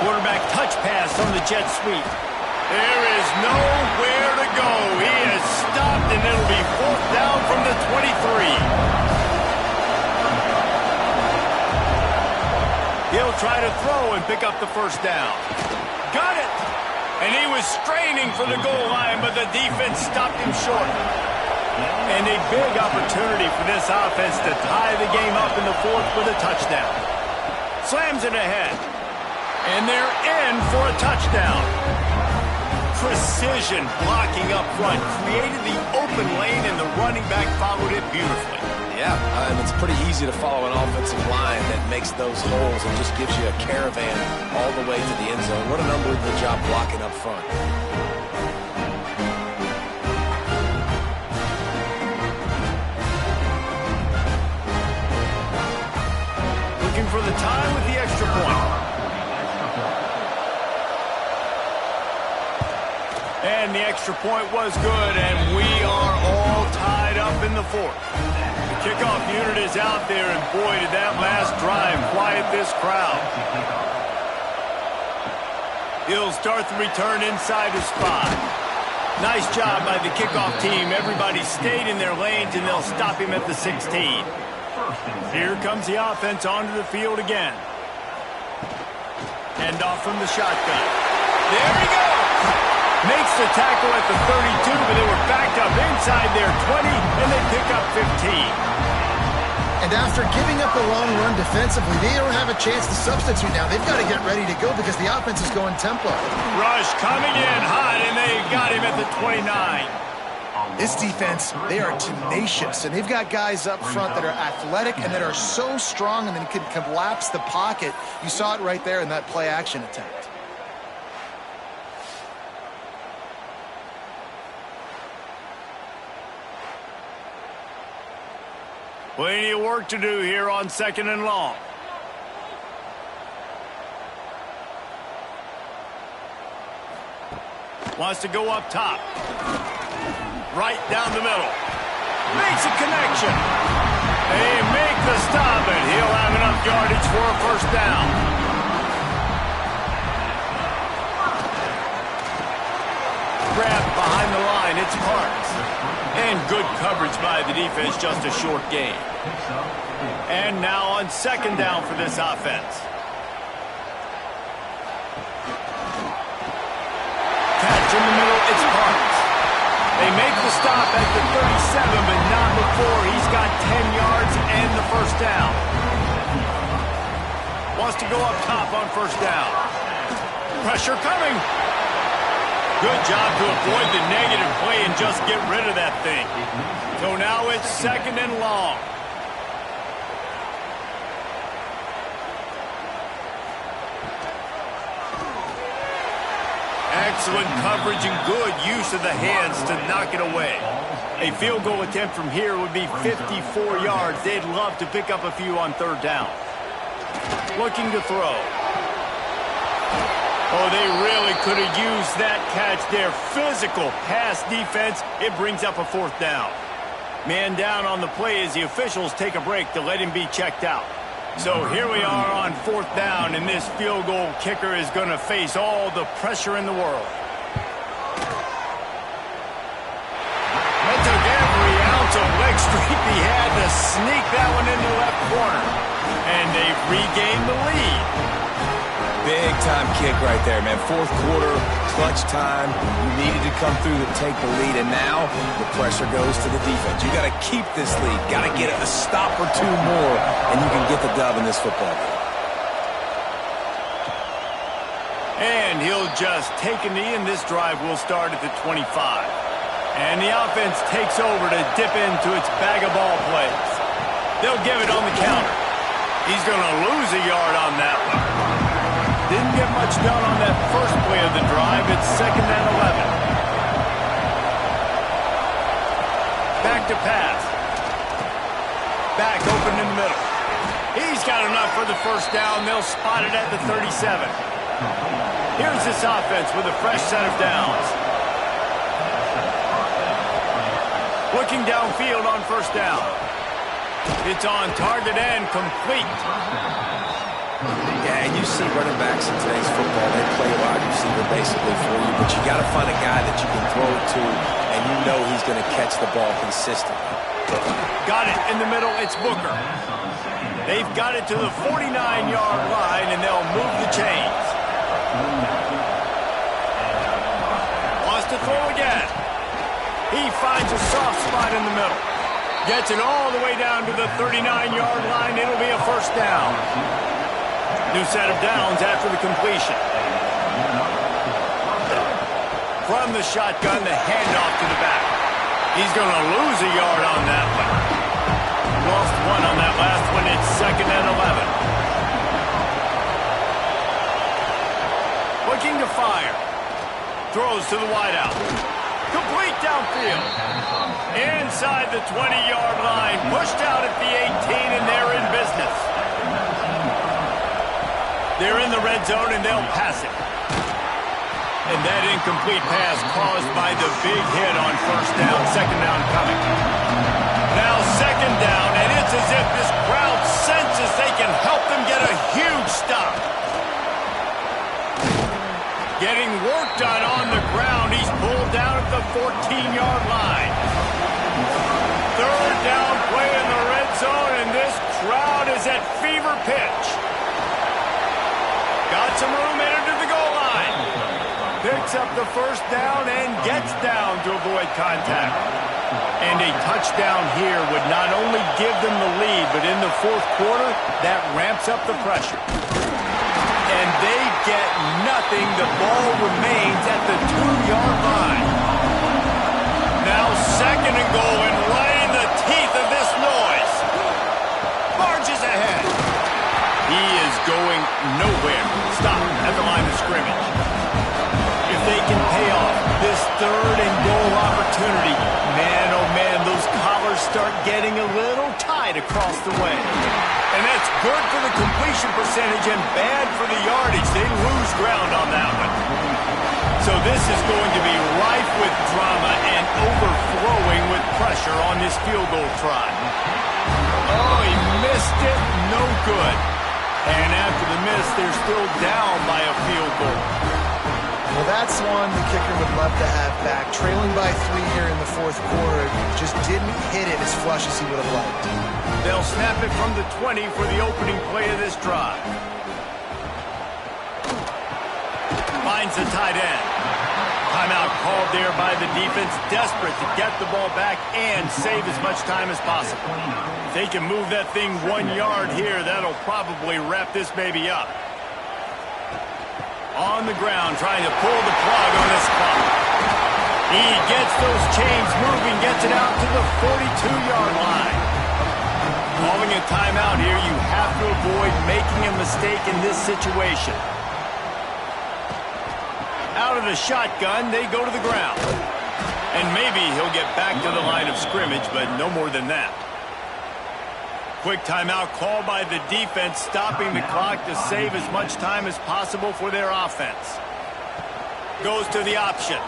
Quarterback touch pass on the jet sweep. There is nowhere to go. He is stopped, and it'll be 4th down from the 23. He'll try to throw and pick up the first down. Got it! And he was straining for the goal line, but the defense stopped him short. And a big opportunity for this offense to tie the game up in the 4th with a touchdown. Slams it ahead. And they're in for a touchdown. Precision blocking up front. Created the open lane, and the running back followed it beautifully. Yeah, it's pretty easy to follow an offensive line that makes those holes and just gives you a caravan all the way to the end zone. What an unbelievable job blocking up front. Looking for the tie with the extra point. And the extra point was good, and we are all tied up in the 4th. Kickoff unit is out there, and boy, did that last drive quiet this crowd. He'll start the return inside his spot. Nice job by the kickoff team. Everybody stayed in their lanes, and they'll stop him at the 16. Here comes the offense onto the field again. Hand off from the shotgun. There he goes! Makes the tackle at the 32, but they were backed up inside their 20, and they pick up 15. And after giving up a long run defensively, they don't have a chance to substitute now. They've got to get ready to go because the offense is going tempo. Rush coming in hot, and they got him at the 29. This defense, they are tenacious, and they've got guys up front that are athletic and that are so strong and then can collapse the pocket. You saw it right there in that play-action attempt. Plenty of work to do here on 2nd and long. Wants to go up top. Right down the middle. Makes a connection. They make the stop, and he'll have enough yardage for a first down. Grabbed behind the line, it's Parks. And good coverage by the defense, just a short gain. And now on 2nd down for this offense. Catch in the middle, it's Parks. They make the stop at the 37, but not before he's got 10 yards and the first down. Wants to go up top on first down. Pressure coming. Good job to avoid the negative play and just get rid of that thing. So now it's 2nd and long. Excellent coverage and good use of the hands to knock it away. A field goal attempt from here would be 54 yards. They'd love to pick up a few on 3rd down. Looking to throw. Oh, they really could have used that catch. Their physical pass defense, it brings up a 4th down. Man down on the play as the officials take a break to let him be checked out. So here we are on 4th down, and this field goal kicker is going to face all the pressure in the world. It took every ounce of leg strength he had to sneak that one into the left corner. And they've regained the lead. Big-time kick right there, man. 4th quarter, clutch time. You needed to come through to take the lead, and now the pressure goes to the defense. You got to keep this lead. Got to get a stop or two more, and you can get the dub in this football game. And he'll just take a knee, and this drive will start at the 25. And the offense takes over to dip into its bag of ball plays. They'll give it on the counter. He's going to lose a yard on that one. Didn't get much done on that first play of the drive. It's 2nd and 11. Back to pass. Back open in the middle. He's got enough for the first down. They'll spot it at the 37. Here's this offense with a fresh set of downs. Looking downfield on first down. It's on target and complete. Yeah, and you see running backs in today's football, they play wide receiver basically for you, but you got to find a guy that you can throw it to, and you know he's going to catch the ball consistently. Got it in the middle, it's Booker. They've got it to the 49-yard line, and they'll move the chains. Wants to throw again. He finds a soft spot in the middle. Gets it all the way down to the 39-yard line. It'll be a first down. New set of downs after the completion. From the shotgun, the handoff to the back. He's going to lose a yard on that one. Lost one on that last one. It's 2nd and 11. Looking to fire. Throws to the wideout. Complete downfield. Inside the 20-yard line. Pushed out at the 18, and they're in business. They're in the red zone, and they'll pass it. And that incomplete pass caused by the big hit on first down. 2nd down coming. Now 2nd down, and it's as if this crowd senses they can help them get a huge stop. Getting work done on the ground. He's pulled down at the 14-yard line. 3rd down play in the red zone, and this crowd is at fever pitch. Got some room headed to the goal line. Picks up the first down and gets down to avoid contact. And a touchdown here would not only give them the lead, but in the fourth quarter, that ramps up the pressure. And they get nothing. The ball remains at the 2-yard line. Now second and goal, and right in the teeth of this noise. Marches ahead. He is going nowhere. Stop at the line of scrimmage. If they can pay off this third and goal opportunity, man, oh man, those collars start getting a little tight across the way. And that's good for the completion percentage and bad for the yardage. They lose ground on that one. So this is going to be rife with drama and overflowing with pressure on this field goal try. Oh, he missed it. No good. And after the miss, they're still down by a field goal. Well, that's one the kicker would love to have back. Trailing by 3 here in the fourth quarter, just didn't hit it as flush as he would have liked. They'll snap it from the 20 for the opening play of this drive. Finds the tight end. Timeout called there by the defense, desperate to get the ball back and save as much time as possible. If they can move that thing 1 yard here, that'll probably wrap this baby up. On the ground, trying to pull the plug on this clock. He gets those chains moving, gets it out to the 42-yard line. Calling a timeout here, you have to avoid making a mistake in this situation. Out of the shotgun, they go to the ground. And maybe he'll get back to the line of scrimmage, but no more than that. Quick timeout called by the defense, stopping the clock to save as much time as possible for their offense. Goes to the option.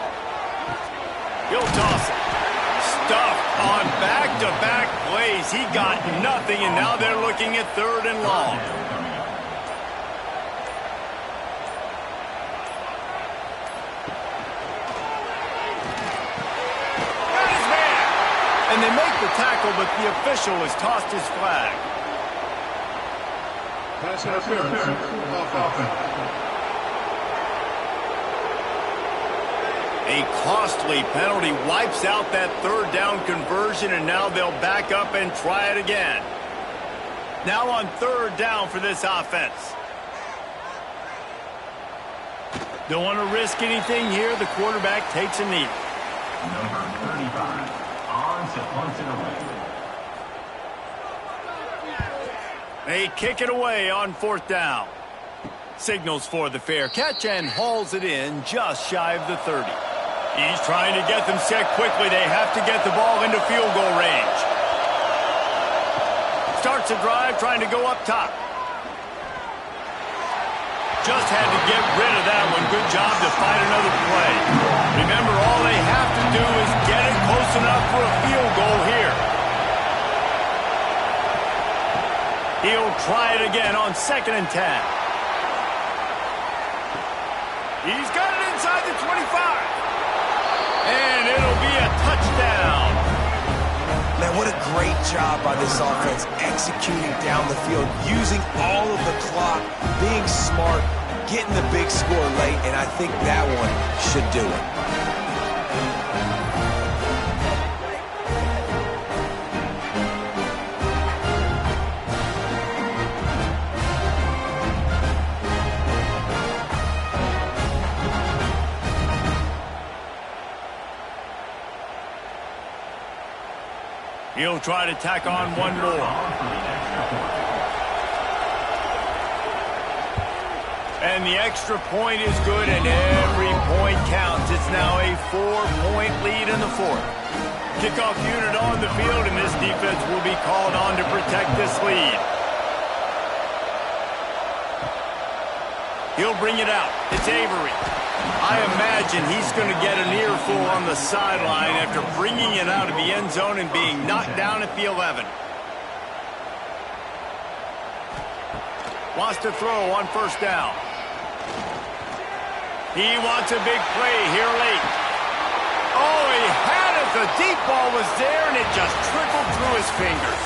He'll toss it. Stuffed on back-to-back plays. He got nothing, and now they're looking at third and long. Got his man. And they make the tackle, but the official has tossed his flag. Pass interference. Offense. A costly penalty wipes out that third down conversion, and now they'll back up and try it again. Now on third down for this offense. Don't want to risk anything here. The quarterback takes a knee. Number 35. On to punt it away. They kick it away on fourth down. Signals for the fair catch and hauls it in just shy of the 30. He's trying to get them set quickly. They have to get the ball into field goal range. Starts a drive trying to go up top. Just had to get rid of that one. Good job to find another play. Remember, all they have to do is get it close enough for a field goal here. He'll try it again on 2nd and 10. He's got it inside the 25. And it'll be a touchdown. Man, what a great job by this offense executing down the field, using all of the clock, being smart, getting the big score late, and I think that one should do it. He'll try to tack on one more. And the extra point is good, and every point counts. It's now a 4-point lead in the fourth. Kickoff unit on the field, and this defense will be called on to protect this lead. He'll bring it out. It's Avery. I imagine he's going to get an earful on the sideline after bringing it out of the end zone and being knocked down at the 11. Wants to throw on first down. He wants a big play here late. Oh, he had it. The deep ball was there, and it just trickled through his fingers.